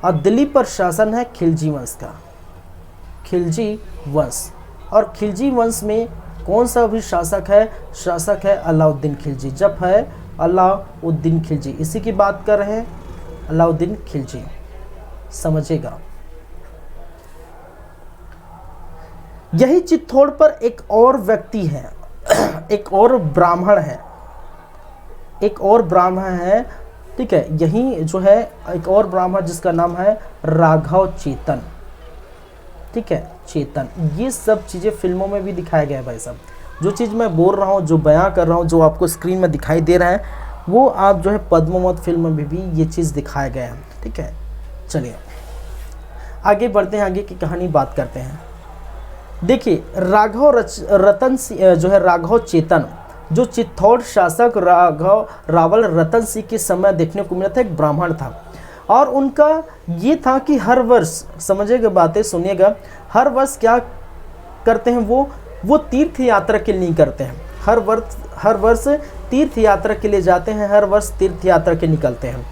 और दिल्ली पर शासन है खिलजी वंश का, खिलजी वंश। और खिलजी वंश में कौन सा भी शासक है, शासक है अलाउद्दीन खिलजी। जब है अलाउद्दीन खिलजी, इसी की बात कर रहे हैं, अलाउद्दीन खिलजी, समझिएगा। यही चित्तौड़ पर एक और व्यक्ति है, एक और ब्राह्मण है, एक और ब्राह्मण है, ठीक है। यही जो है एक और ब्राह्मण जिसका नाम है राघव चेतन, ठीक है, चेतन। ये सब चीज़ें फिल्मों में भी दिखाया गया है भाई साहब। जो चीज़ मैं बोल रहा हूँ, जो बयां कर रहा हूँ, जो आपको स्क्रीन में दिखाई दे रहा है, वो आप जो है पद्मावत फिल्म में भी ये चीज़ दिखाया गया है, ठीक है। चलिए आगे बढ़ते हैं, आगे की कहानी बात करते हैं। देखिए राघव चेतन जो चित्तौड़ शासक रावल रतन सिंह के समय देखने को मिला था, एक ब्राह्मण था। और उनका ये था कि हर वर्ष, समझिएगा बातें, सुनिएगा, हर वर्ष क्या करते हैं, वो तीर्थ यात्रा के लिए करते हैं। हर वर्ष तीर्थ यात्रा के लिए जाते हैं, हर वर्ष तीर्थ यात्रा के निकलते हैं।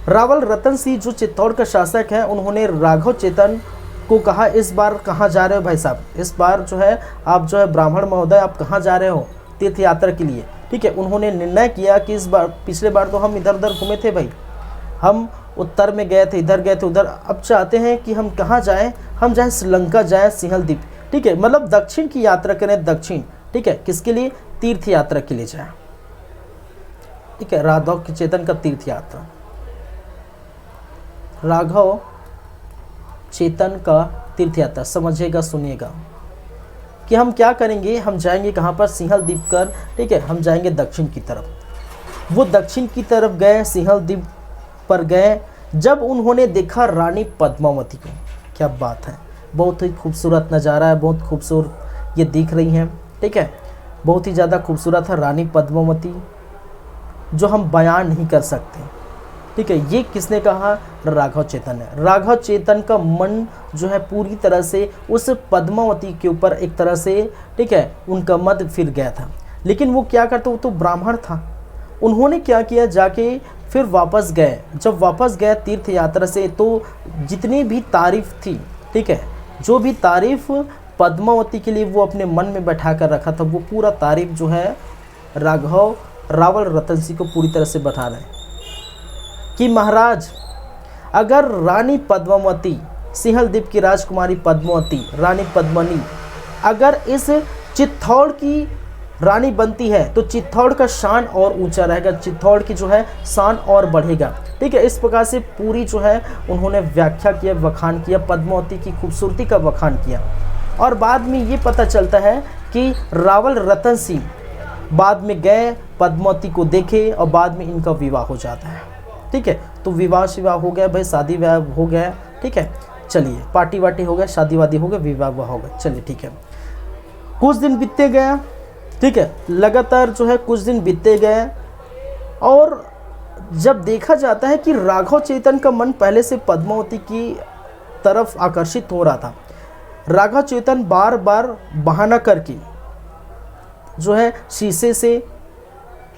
रावल रतन सिंह जो चित्तौड़ का शासक है, उन्होंने राघव चेतन को कहा, इस बार कहाँ जा रहे हो भाई साहब, इस बार जो है आप जो है ब्राह्मण महोदय, आप कहाँ जा रहे हो तीर्थ यात्रा के लिए, ठीक है। उन्होंने निर्णय किया कि इस बार, पिछले बार तो हम इधर उधर घूमे थे भाई, हम उत्तर में गए थे, इधर गए थे, उधर, अब चाहते हैं कि हम कहाँ जाएं, हम जाएं श्रीलंका, जाएं सिंहल द्वीप, ठीक है, मतलब दक्षिण की यात्रा करें, दक्षिण, ठीक है, किसके लिए, तीर्थ यात्रा के लिए जाएं, ठीक है। राघव चेतन का तीर्थ यात्रा, राघव चेतन का तीर्थ यात्रा, समझिएगा, सुनिएगा कि हम क्या करेंगे, हम जाएंगे कहाँ पर, सिंहल द्वीप कर, ठीक है, हम जाएंगे दक्षिण की तरफ। वो दक्षिण की तरफ गए, सिंहल द्वीप पर गए। जब उन्होंने देखा रानी पद्मावती को, क्या बात है, बहुत ही खूबसूरत नज़ारा है, बहुत खूबसूरत ये दिख रही हैं, ठीक है, बहुत ही ज़्यादा खूबसूरत है रानी पद्मावती, जो हम बयान नहीं कर सकते, ठीक है। ये किसने कहा, राघव चेतन है। राघव चेतन का मन जो है पूरी तरह से उस पद्मावती के ऊपर एक तरह से, ठीक है, उनका मत फिर गया था। लेकिन वो क्या करते, वो तो ब्राह्मण था। उन्होंने क्या किया, जाके फिर वापस गए। जब वापस गए तीर्थ यात्रा से, तो जितनी भी तारीफ थी, ठीक है, जो भी तारीफ पद्मावती के लिए वो अपने मन में बैठा कर रखा था, वो पूरा तारीफ जो है रावल रतन सिंह को पूरी तरह से बैठा रहे हैं कि महाराज, अगर रानी पद्मावती, सिंहल द्वीप की राजकुमारी पद्मावती, रानी पद्मनी, अगर इस चित्तौड़ की रानी बनती है तो चित्तौड़ का शान और ऊंचा रहेगा, चित्तौड़ की जो है शान और बढ़ेगा, ठीक है। इस प्रकार से पूरी जो है उन्होंने व्याख्या किया, बखान किया, पद्मावती की खूबसूरती का बखान किया। और बाद में ये पता चलता है कि रावल रतन सिंह बाद में गए, पद्मावती को देखे, और बाद में इनका विवाह हो जाता है, ठीक है। तो विवाह शिवाह हो गया भाई, शादी विवाह हो गया, ठीक है। चलिए पार्टी वार्टी हो गया, शादी वादी हो गया, विवाह हो गया, चलिए ठीक है। कुछ दिन बीतते गए, ठीक है, लगातार जो है कुछ दिन बीतते गए, और जब देखा जाता है कि राघव चेतन का मन पहले से पद्मावती की तरफ आकर्षित हो रहा था। राघव चेतन बार बार बहाना करके जो है शीशे से,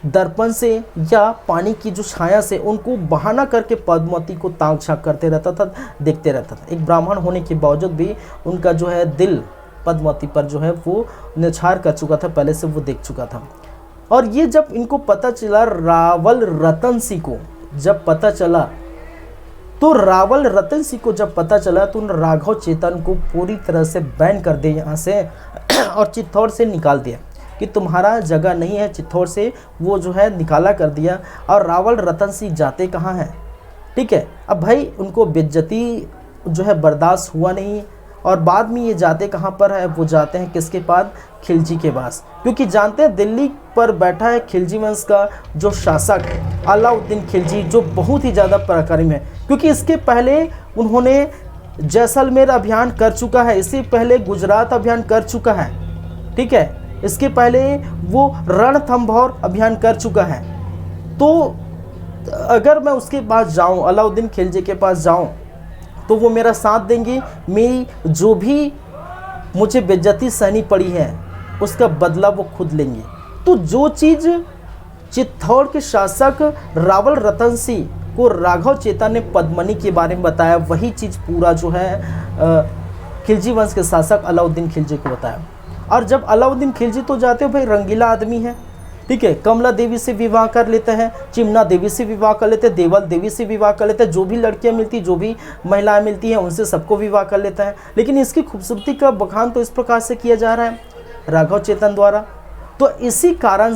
दर्पण से, या पानी की जो छाया से उनको बहाना करके पद्मावती को ताक झांक करते रहता था, देखते रहता था। एक ब्राह्मण होने के बावजूद भी उनका जो है दिल पद्मावती पर जो है वो निछार कर चुका था, पहले से वो देख चुका था। और ये जब इनको पता चला, रावल रतन सिंह को जब पता चला, तो रावल रतन सिंह को जब पता चला तो उन राघव चेतन को पूरी तरह से बैन कर दिया यहाँ से और चित्तौड़ से निकाल दिया कि तुम्हारा जगह नहीं है चित्तौड़ से, वो जो है निकाला कर दिया। और रावल रतन सिंह जाते कहाँ हैं, ठीक है। अब भाई उनको बेइज्जती जो है बर्दाश्त हुआ नहीं और बाद में ये जाते कहाँ पर है, वो जाते हैं किसके पास, खिलजी के पास, क्योंकि जानते हैं दिल्ली पर बैठा है खिलजी वंश का जो शासक अलाउद्दीन खिलजी, जो बहुत ही ज़्यादा पराक्रमी है, क्योंकि इसके पहले उन्होंने जैसलमेर अभियान कर चुका है, इससे पहले गुजरात अभियान कर चुका है, ठीक है, इसके पहले वो रणथंभौर अभियान कर चुका है। तो अगर मैं उसके पास जाऊं, अलाउद्दीन खिलजी के पास जाऊं, तो वो मेरा साथ देंगे, मेरी जो भी मुझे बेइज्जती सहनी पड़ी है उसका बदला वो खुद लेंगे। तो जो चीज़ चित्तौड़ के शासक रावल रतन सिंह को राघव चेतन ने पद्मनी के बारे में बताया, वही चीज़ पूरा जो है खिलजी वंश के शासक अलाउद्दीन खिलजी को बताया। और जब अलाउद्दीन खिलजी तो जाते हो भाई, रंगीला आदमी है, ठीक है, कमला देवी से विवाह कर लेते हैं, चिमना देवी से विवाह कर लेते हैं, देवल देवी से विवाह कर लेते हैं, जो भी लड़कियां मिलती, जो भी महिलाएं मिलती हैं उनसे सबको विवाह कर लेता है। लेकिन इसकी खूबसूरती का बखान तो इस प्रकार से किया जा रहा है राघव चेतन द्वारा। तो इसी कारण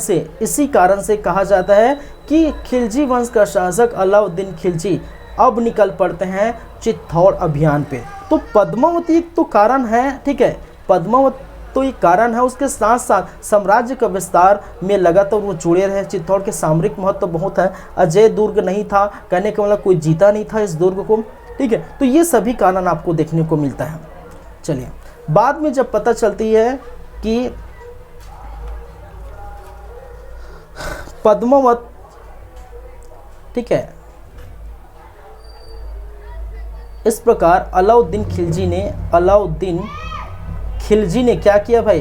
से कहा जाता है कि खिलजी वंश का शासक अलाउद्दीन खिलजी अब निकल पड़ते हैं चित्तौड़ अभियान पे। तो पद्मावती एक तो कारण है, ठीक है, पद्मावती तो ये कारण है, उसके साथ साथ साम्राज्य का विस्तार में लगातार वो जुड़े रहे। चित्तौड़ के सामरिक महत्व तो बहुत है, अजय दुर्ग नहीं था, कहने का मतलब कोई जीता नहीं था इस दुर्ग को, ठीक है। तो ये सभी कारण आपको देखने को मिलता है। चलिए, बाद में जब पता चलती है कि पद्मावत, ठीक है, इस प्रकार अलाउद्दीन खिलजी ने क्या किया भाई,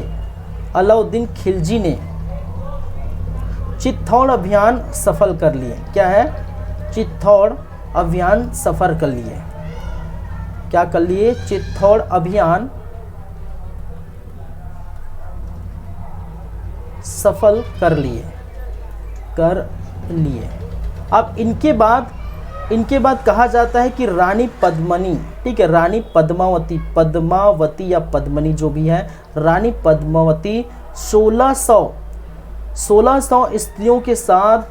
अलाउद्दीन खिलजी ने चित्तौड़ अभियान सफल कर लिए। क्या है, चित्तौड़ अभियान सफल कर लिए। क्या कर लिए, चित्तौड़ अभियान सफल कर लिए। अब इनके बाद कहा जाता है कि रानी पद्मनी, ठीक है, रानी पद्मावती या पद्मनी जो भी है, रानी पद्मावती 1600 स्त्रियों के साथ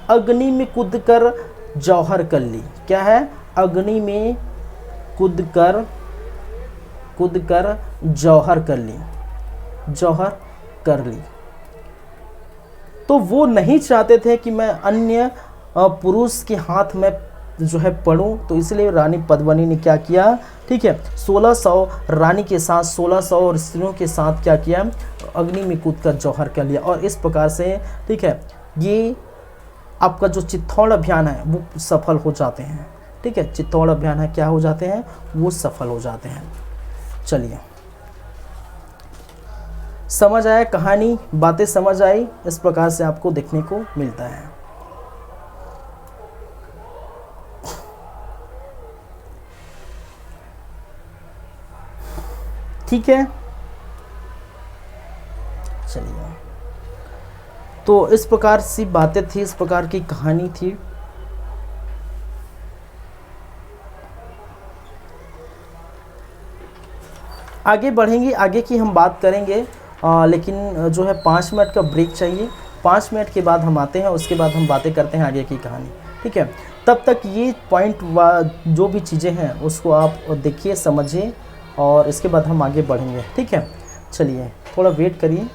अग्नि में कूदकर जौहर कर ली। क्या है, अग्नि में कूदकर जौहर कर ली। तो वो नहीं चाहते थे कि मैं अन्य पुरुष के हाथ में जो है पढ़ूं, तो इसलिए रानी पद्मनी ने क्या किया, ठीक है, 1600 रानी के साथ 1600 स्त्रियों के साथ क्या किया, अग्नि में कूदकर जौहर कर लिया। और इस प्रकार से, ठीक है, ये आपका जो चित्तौड़ अभियान है वो सफल हो जाते हैं, ठीक है, चित्तौड़ अभियान है क्या हो जाते हैं, वो सफल हो जाते हैं। चलिए, समझ आया कहानी, बातें समझ आई, इस प्रकार से आपको देखने को मिलता है। ठीक है, चलिए, तो इस प्रकार सी बातें थी, इस प्रकार की कहानी थी। आगे बढ़ेंगे, आगे की हम बात करेंगे, लेकिन जो है 5 मिनट का ब्रेक चाहिए। 5 मिनट के बाद हम आते हैं, उसके बाद हम बातें करते हैं आगे की कहानी, ठीक है। तब तक ये पॉइंट जो भी चीज़ें हैं उसको आप देखिए, समझिए, और इसके बाद हम आगे बढ़ेंगे, ठीक है। चलिए, थोड़ा वेट करिए।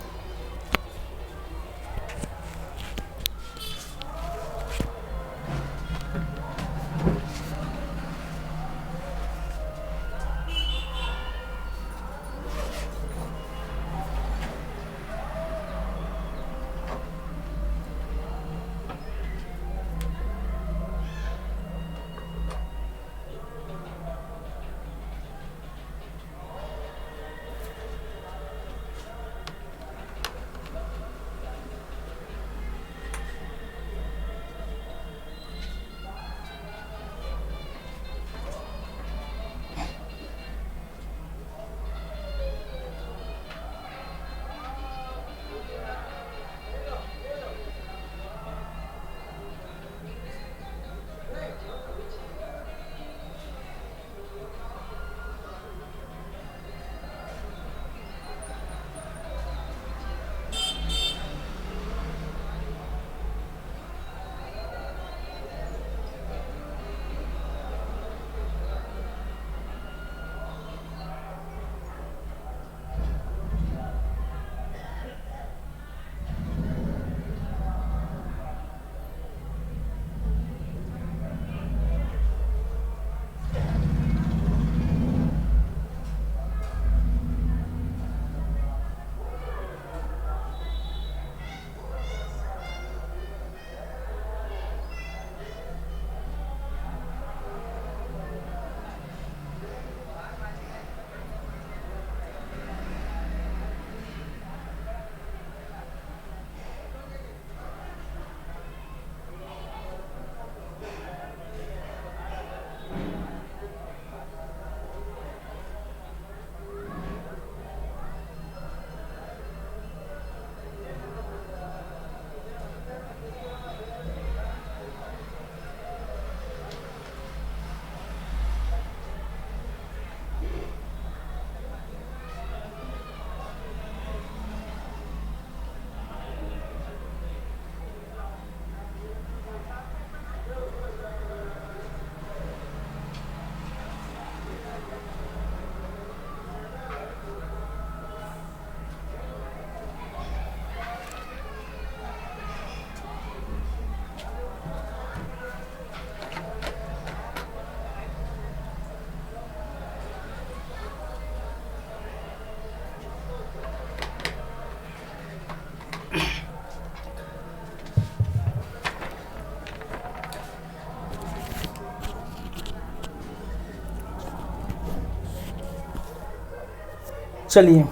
चलिए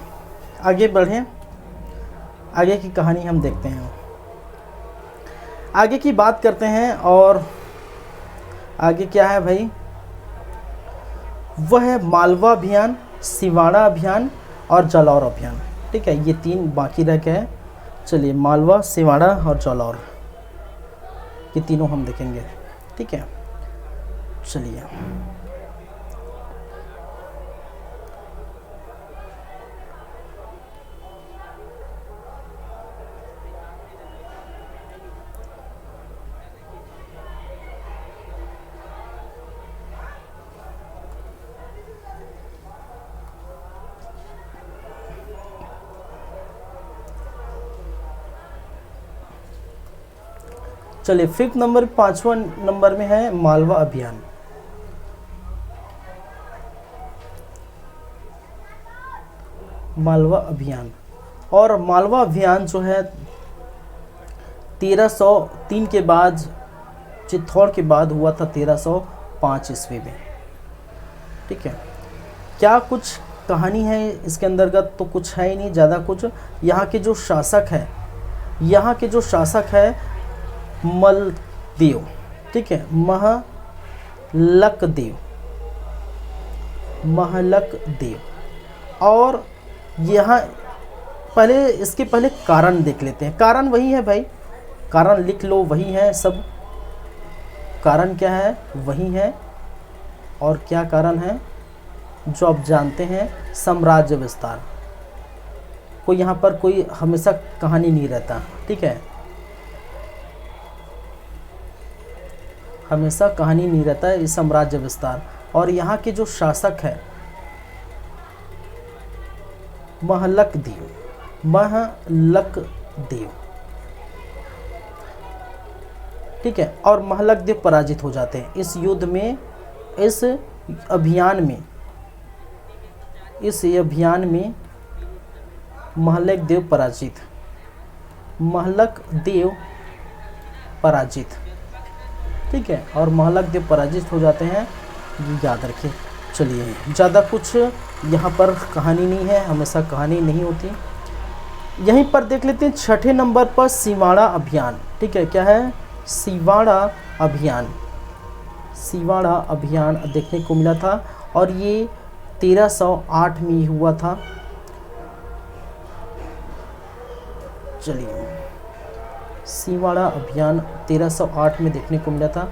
आगे बढ़ें, आगे की कहानी हम देखते हैं, आगे की बात करते हैं। और आगे क्या है भाई, वह है मालवा अभियान, सिवाड़ा अभियान और जालौर अभियान। ठीक है, ये 3 बाकी रह गए। चलिए मालवा, सिवाड़ा और जालौर, ये तीनों हम देखेंगे। ठीक है, चलिए चलिए 5th नंबर, 5वां नंबर में है मालवा अभियान। मालवा अभियान, और मालवा अभियान जो है 1303 के बाद, चित्तौड़ के बाद हुआ था 1305 ईस्वी में। ठीक है, क्या कुछ कहानी है इसके अंतर्गत, तो कुछ है ही नहीं ज़्यादा कुछ। यहाँ के जो शासक है, यहाँ के जो शासक है मलदेव। ठीक है, महलक देव। और यहाँ पहले, इसके पहले कारण देख लेते हैं। कारण वही है भाई, कारण लिख लो, वही है सब। कारण क्या है, वही है। और क्या कारण है जो आप जानते हैं, साम्राज्य विस्तार। कोई यहाँ पर कोई हमेशा कहानी नहीं रहता। ठीक है, हमेशा कहानी नहीं रहता है, इस साम्राज्य विस्तार। और यहाँ के जो शासक है महलक देव। ठीक है, और महलक देव पराजित हो जाते हैं इस युद्ध में, इस अभियान में महलक देव पराजित। ठीक है, और महलक देव पराजित हो जाते हैं, ये याद रखिए। चलिए ज़्यादा कुछ यहाँ पर कहानी नहीं है, हमेशा कहानी नहीं होती। यहीं पर देख लेते हैं 6ठे नंबर पर सिवाड़ा अभियान। ठीक है, क्या है, सिवाड़ा अभियान देखने को मिला था, और ये 1308 में हुआ था। चलिए सिवाड़ा अभियान 1308 में देखने को मिला था।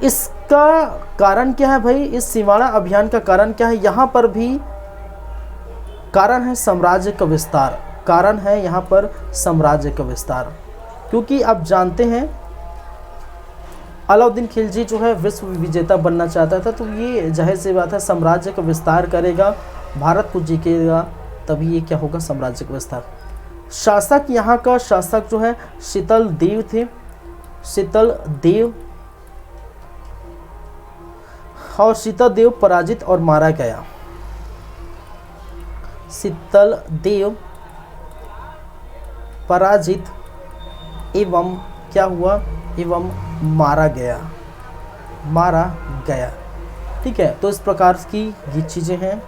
इसका कारण क्या है भाई, इस सिवाड़ा अभियान का कारण क्या है, यहाँ पर भी कारण है साम्राज्य का विस्तार। कारण है यहाँ पर साम्राज्य का विस्तार, क्योंकि आप जानते हैं अलाउद्दीन खिलजी जो है विश्व विजेता बनना चाहता था, तो ये जाहिर सी बात है साम्राज्य का विस्तार करेगा, भारत को जीतेगा, तभी ये क्या होगा, साम्राज्य का विस्तार। शासक, यहाँ का शासक जो है शीतल देव थे, और शीतल देव पराजित और मारा गया। शीतल देव पराजित एवं क्या हुआ, एवं मारा गया। ठीक है, तो इस प्रकार की ये चीजें हैं।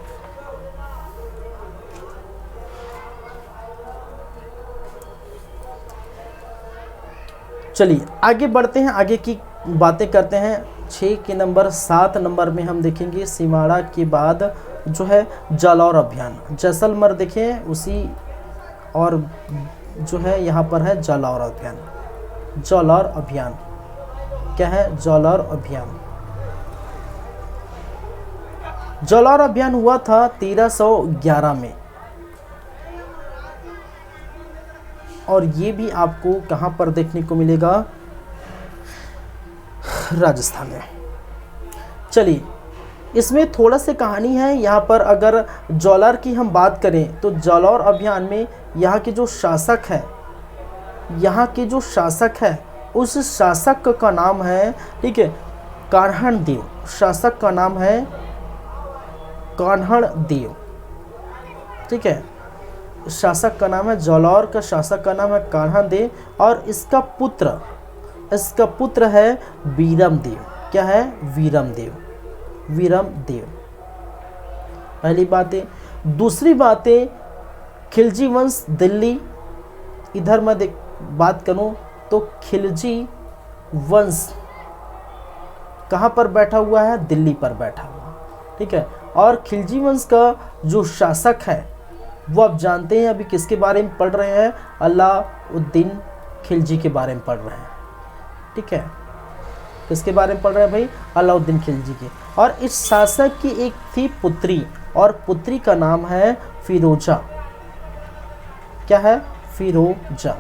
चलिए आगे बढ़ते हैं, आगे की बातें करते हैं। 6 के नंबर, 7 नंबर में हम देखेंगे सिवाड़ा के बाद जो है जालौर अभियान। जैसलमेर देखें उसी, और जो है यहाँ पर है जालौर अभियान। जालौर अभियान क्या है, जालौर अभियान। जालौर अभियान हुआ था 1311 में, और ये भी आपको कहाँ पर देखने को मिलेगा, राजस्थान में। चलिए इसमें थोड़ा सा कहानी है। यहाँ पर अगर जालौर की हम बात करें तो जालौर अभियान में यहाँ के जो शासक है, उस शासक का नाम है, ठीक है, कान्हड़ देव। शासक का नाम है कान्हड़ देव। ठीक है, शासक का नाम है, जालौर का शासक का नाम है कान्हड़ देव, और इसका पुत्र है वीरम देव। क्या है, वीरम देव। पहली बात है, दूसरी बातें, खिलजी वंश दिल्ली, इधर मैं बात करूं तो खिलजी वंश कहाँ पर बैठा हुआ है? दिल्ली पर बैठा हुआ, ठीक है। और खिलजी वंश का जो शासक है वो आप जानते हैं, अभी किसके बारे में पढ़ रहे हैं? अलाउद्दीन खिलजी के बारे में पढ़ रहे हैं, ठीक है। किसके बारे में पढ़ रहे हैं भाई? अलाउद्दीन खिलजी के। और इस शासक की एक थी पुत्री, और पुत्री का नाम है फिरोजा। क्या है? फिरोजा।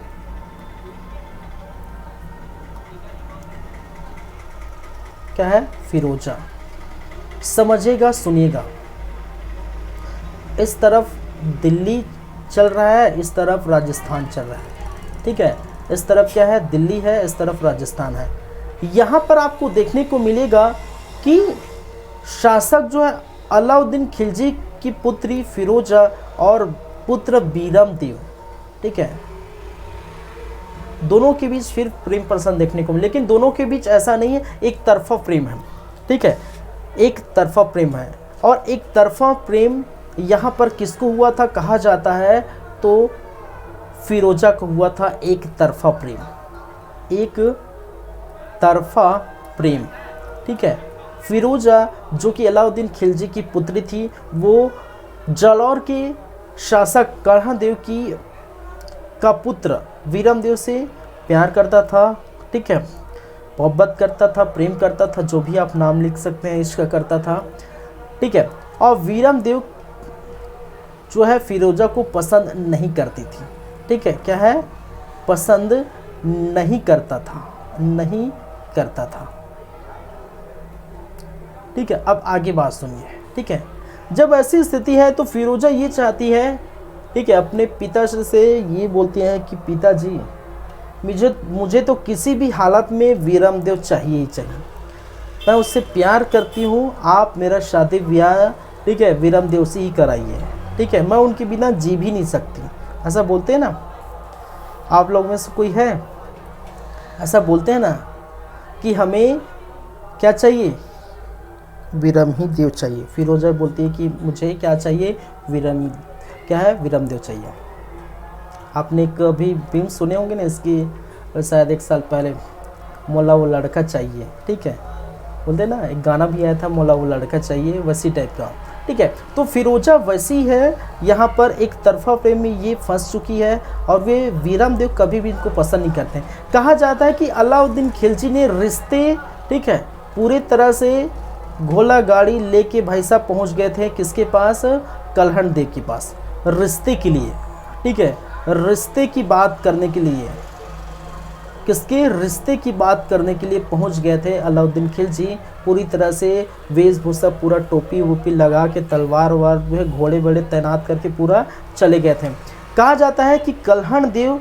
क्या है? फिरोजा। समझिएगा, सुनिएगा। इस तरफ दिल्ली चल रहा है, इस तरफ राजस्थान चल रहा है, ठीक है। इस तरफ क्या है? दिल्ली है, इस तरफ राजस्थान है। यहाँ पर आपको देखने को मिलेगा कि शासक जो है अलाउद्दीन खिलजी की पुत्री फिरोजा और पुत्र बीरम देव, ठीक है। दोनों के बीच फिर प्रेम प्रसंग देखने को मिले, लेकिन दोनों के बीच ऐसा नहीं है, एक तरफा प्रेम है, ठीक है। एक तरफा प्रेम है। और एक तरफा प्रेम यहाँ पर किसको हुआ था कहा जाता है? तो फिरोजा को हुआ था एक तरफा प्रेम, एक तरफा प्रेम, ठीक है। फिरोजा जो कि अलाउद्दीन खिलजी की पुत्री थी, वो जालौर के शासक कान्हा देव का पुत्र वीरम देव से प्यार करता था, ठीक है। मोहब्बत करता था, प्रेम करता था, जो भी आप नाम लिख सकते हैं, इश्क करता था, ठीक है। और वीरम देव जो है फिरोजा को पसंद नहीं करती थी, ठीक है। क्या है? पसंद नहीं करता था, नहीं करता था, ठीक है। अब आगे बात सुनिए, ठीक है। जब ऐसी स्थिति है तो फिरोजा ये चाहती है, ठीक है, अपने पिता से ये बोलती है कि पिताजी मुझे तो किसी भी हालत में वीरम देव चाहिए ही चाहिए, मैं उससे प्यार करती हूँ, आप मेरा शादी ब्याह, ठीक है, वीरम देव से ही कराइए, ठीक है, मैं उनके बिना जी भी नहीं सकती। ऐसा बोलते हैं ना, आप लोग में से कोई है ऐसा बोलते हैं ना कि हमें क्या चाहिए? वीरम ही देव चाहिए। फिरोजा बोलती है कि मुझे क्या चाहिए? वीरम, क्या है? वीरम देव चाहिए। आपने कभी फिल्म सुने होंगे ना इसकी, शायद 1 साल पहले, मौला वो लड़का चाहिए, ठीक है, बोलते ना, एक गाना भी आया था मौला वो लड़का चाहिए, वैसी टाइप का, ठीक है। तो फिरोजा वैसी है, यहाँ पर एक तरफा प्रेम में ये फंस चुकी है और वे वीरम देव कभी भी इनको पसंद नहीं करते। कहा जाता है कि अलाउद्दीन खिलजी ने रिश्ते, ठीक है, पूरे तरह से घोड़ा गाड़ी लेके भाई साहब पहुँच गए थे किसके पास? कल्हण देव के पास, रिश्ते के लिए, ठीक है, रिश्ते की बात करने के लिए, किसके? रिश्ते की बात करने के लिए पहुंच गए थे अलाउद्दीन खिलजी। पूरी तरह से वेशभूषा, पूरा टोपी वोपी लगा के, तलवार वार जो है घोड़े बड़े तैनात करके पूरा चले गए थे। कहा जाता है कि कल्हण देव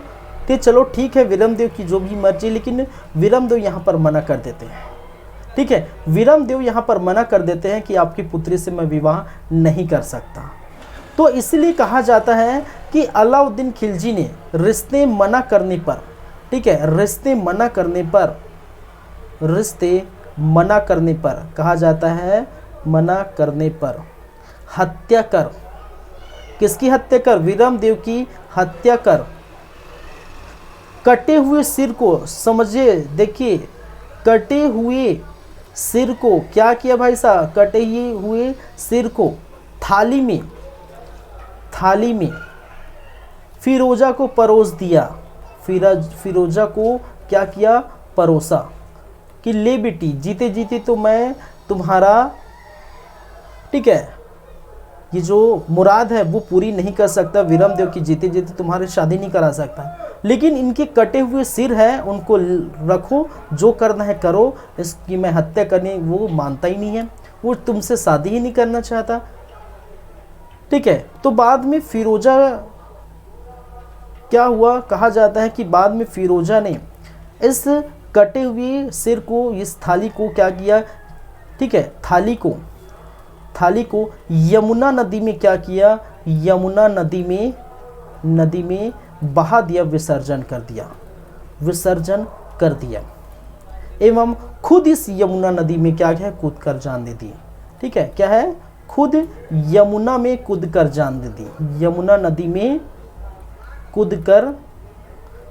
के, चलो ठीक है, वीरम देव की जो भी मर्जी, लेकिन वीरम देव यहाँ पर मना कर देते हैं, ठीक है। वीरम देव यहाँ पर मना कर देते हैं कि आपकी पुत्री से मैं विवाह नहीं कर सकता। तो इसलिए कहा जाता है कि अलाउद्दीन खिलजी ने रिश्ते मना करने पर, ठीक है, रिश्ते मना करने पर कहा जाता है, मना करने पर हत्या कर, किसकी हत्या कर? वीरम देव की हत्या कर। कटे हुए सिर को, समझिए, देखिए, कटे हुए सिर को क्या किया भाई साहब? कटे हुए सिर को थाली में फिरोजा को परोस दिया। फिरोजा को क्या किया? परोसा कि ले बेटी, जीते जीते तो मैं तुम्हारा, ठीक है, ये जो मुराद है वो पूरी नहीं कर सकता, वीरम देव की जीते जीते तुम्हारी शादी नहीं करा सकता, लेकिन इनके कटे हुए सिर हैं, उनको रखो, जो करना है करो, इसकी मैं हत्या करने वो मानता ही नहीं है, वो तुमसे शादी ही नहीं करना चाहता, ठीक है। तो बाद में फिरोजा क्या हुआ? कहा जाता है कि बाद में फिरोजा ने इस कटे हुए सिर को, इस थाली को क्या किया, ठीक है, थाली को यमुना नदी में क्या किया? यमुना नदी में बहा दिया, विसर्जन कर दिया एवं खुद इस यमुना नदी में क्या है? कूद कर जान दे दी, ठीक है। क्या है? खुद यमुना में कूदकर जान दे दी, यमुना नदी में कूदकर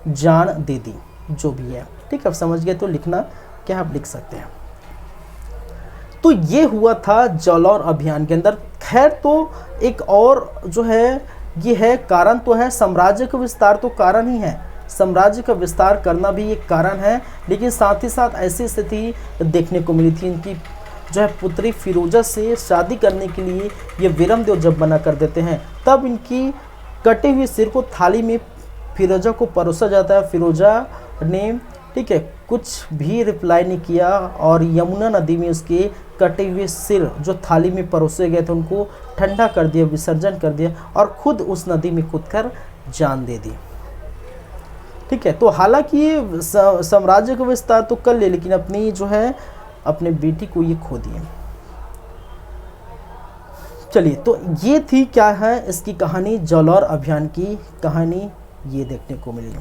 जान दे दी, जो भी है। ठीक है, अब समझ गए तो लिखना क्या आप लिख सकते हैं। तो ये हुआ था जालौर अभियान के अंदर। खैर, तो एक और जो है ये है कारण तो है, साम्राज्य का विस्तार तो कारण ही है, साम्राज्य का विस्तार करना भी एक कारण है, लेकिन साथ ही साथ ऐसी स्थिति देखने को मिली थी। इनकी जो है पुत्री फिरोजा से शादी करने के लिए ये विरमदेव जब मना कर देते हैं, तब इनकी कटे हुए सिर को थाली में फिरोजा को परोसा जाता है। फिरोजा ने, ठीक है, कुछ भी रिप्लाई नहीं किया और यमुना नदी में उसके कटे हुए सिर जो थाली में परोसे गए थे उनको ठंडा कर दिया, विसर्जन कर दिया और खुद उस नदी में कूदकर जान दे दी। ठीक है, तो हालांकि ये साम्राज्य का विस्तार तो कर ले, लेकिन अपनी जो है अपने बेटी को ये खो दिए। चलिए, तो ये थी क्या है इसकी कहानी, जालौर अभियान की कहानी ये देखने को मिली।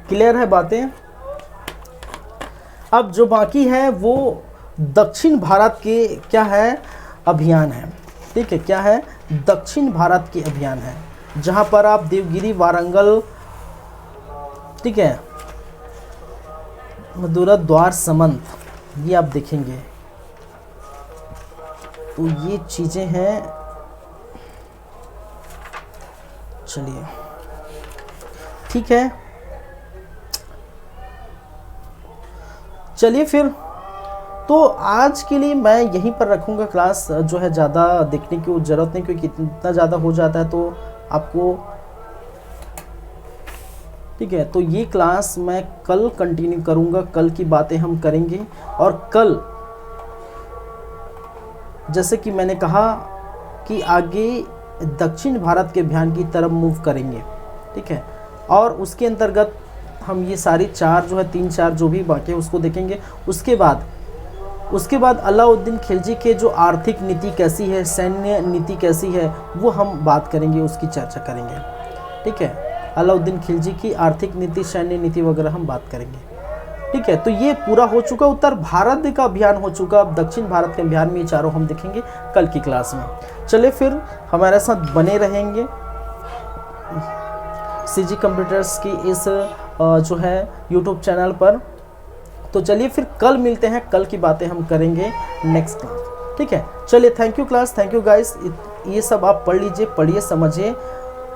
क्लियर है बातें? अब जो बाकी है वो दक्षिण भारत के क्या है अभियान है। ठीक है, क्या है, दक्षिण भारत के अभियान है, जहां पर आप देवगिरी, वारंगल, ठीक है, मदुरा, द्वार, समंत, ये आप देखेंगे। तो ये चीजें हैं। चलिए, ठीक है, चलिए फिर तो आज के लिए मैं यहीं पर रखूँगा क्लास। जो है ज़्यादा देखने की ज़रूरत नहीं, क्योंकि इतना ज़्यादा हो जाता है तो आपको, ठीक है। तो ये क्लास मैं कल कंटिन्यू करूँगा, कल की बातें हम करेंगे। और कल जैसे कि मैंने कहा कि आगे दक्षिण भारत के अभियान की तरफ मूव करेंगे, ठीक है। और उसके अंतर्गत हम ये सारी चार जो है 3-4 जो भी बाकी है उसको देखेंगे। उसके बाद अलाउद्दीन खिलजी के जो आर्थिक नीति कैसी है, सैन्य नीति कैसी है, वो हम बात करेंगे, उसकी चर्चा करेंगे, ठीक है। अलाउद्दीन खिलजी की आर्थिक नीति, सैन्य नीति वगैरह हम बात करेंगे, ठीक है। तो ये पूरा हो चुका, उत्तर भारत का अभियान हो चुका। अब दक्षिण भारत के अभियान में ये चारों हम देखेंगे कल की क्लास में। चलिए फिर हमारे साथ बने रहेंगे सीजी कंप्यूटर्स की इस जो है यूट्यूब चैनल पर। तो चलिए फिर कल मिलते हैं, कल की बातें हम करेंगे नेक्स्ट क्लास, ठीक है। चलिए, thank you class, thank you guys. ये सब आप पढ़ लीजिए, पढ़िए, समझिए,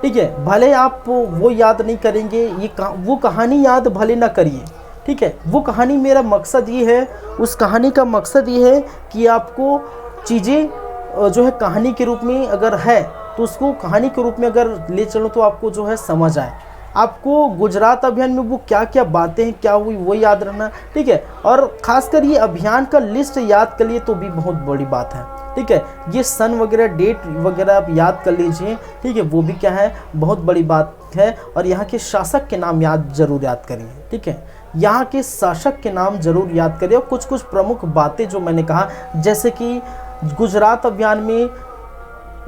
ठीक है। भले आप वो याद नहीं करेंगे, वो कहानी याद भले ना करिए, ठीक है। वो कहानी, मेरा मकसद ये है, उस कहानी का मकसद ये है कि आपको चीज़ें जो है कहानी के रूप में अगर है तो उसको कहानी के रूप में अगर ले चलो तो आपको जो है समझ आए। आपको गुजरात अभियान में वो क्या क्या बातें हैं, क्या हुई, वो याद रखना, ठीक है। और खासकर ये अभियान का लिस्ट याद कर लिए तो भी बहुत बड़ी बात है, ठीक है। ये सन वगैरह, डेट वगैरह आप याद कर लीजिए, ठीक है, वो भी क्या है बहुत बड़ी बात है। और यहाँ के शासक के नाम जरूर याद करिए, ठीक है। यहाँ के शासक के नाम जरूर याद करिए। और कुछ कुछ प्रमुख बातें जो मैंने कहा, जैसे कि गुजरात अभियान में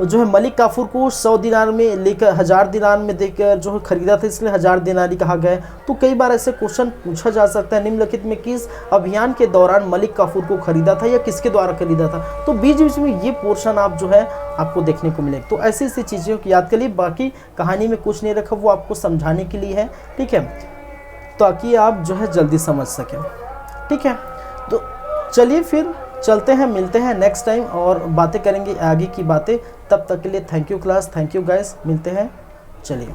जो है मलिक काफूर को 100 दिनार में लेकर 1000 दिनार में देकर जो है खरीदा था, इसलिए 1000 दिनारी कहा गया। तो कई बार ऐसे क्वेश्चन पूछा जा सकता है, निम्नलिखित में किस अभियान के दौरान मलिक काफूर को खरीदा था या किसके द्वारा खरीदा था। तो बीच बीच में ये पोर्शन आप जो है आपको देखने को मिलेगा। तो ऐसी ऐसी चीज़ों को याद कर लिए, बाकी कहानी में कुछ नहीं रखा, वो आपको समझाने के लिए है, ठीक है, ताकि आप जो है जल्दी समझ सकें, ठीक है। तो चलिए फिर चलते हैं, मिलते हैं नेक्स्ट टाइम और बातें करेंगे आगे की बातें। तब तक के लिए thank you class, thank you guys, मिलते हैं, चलिए।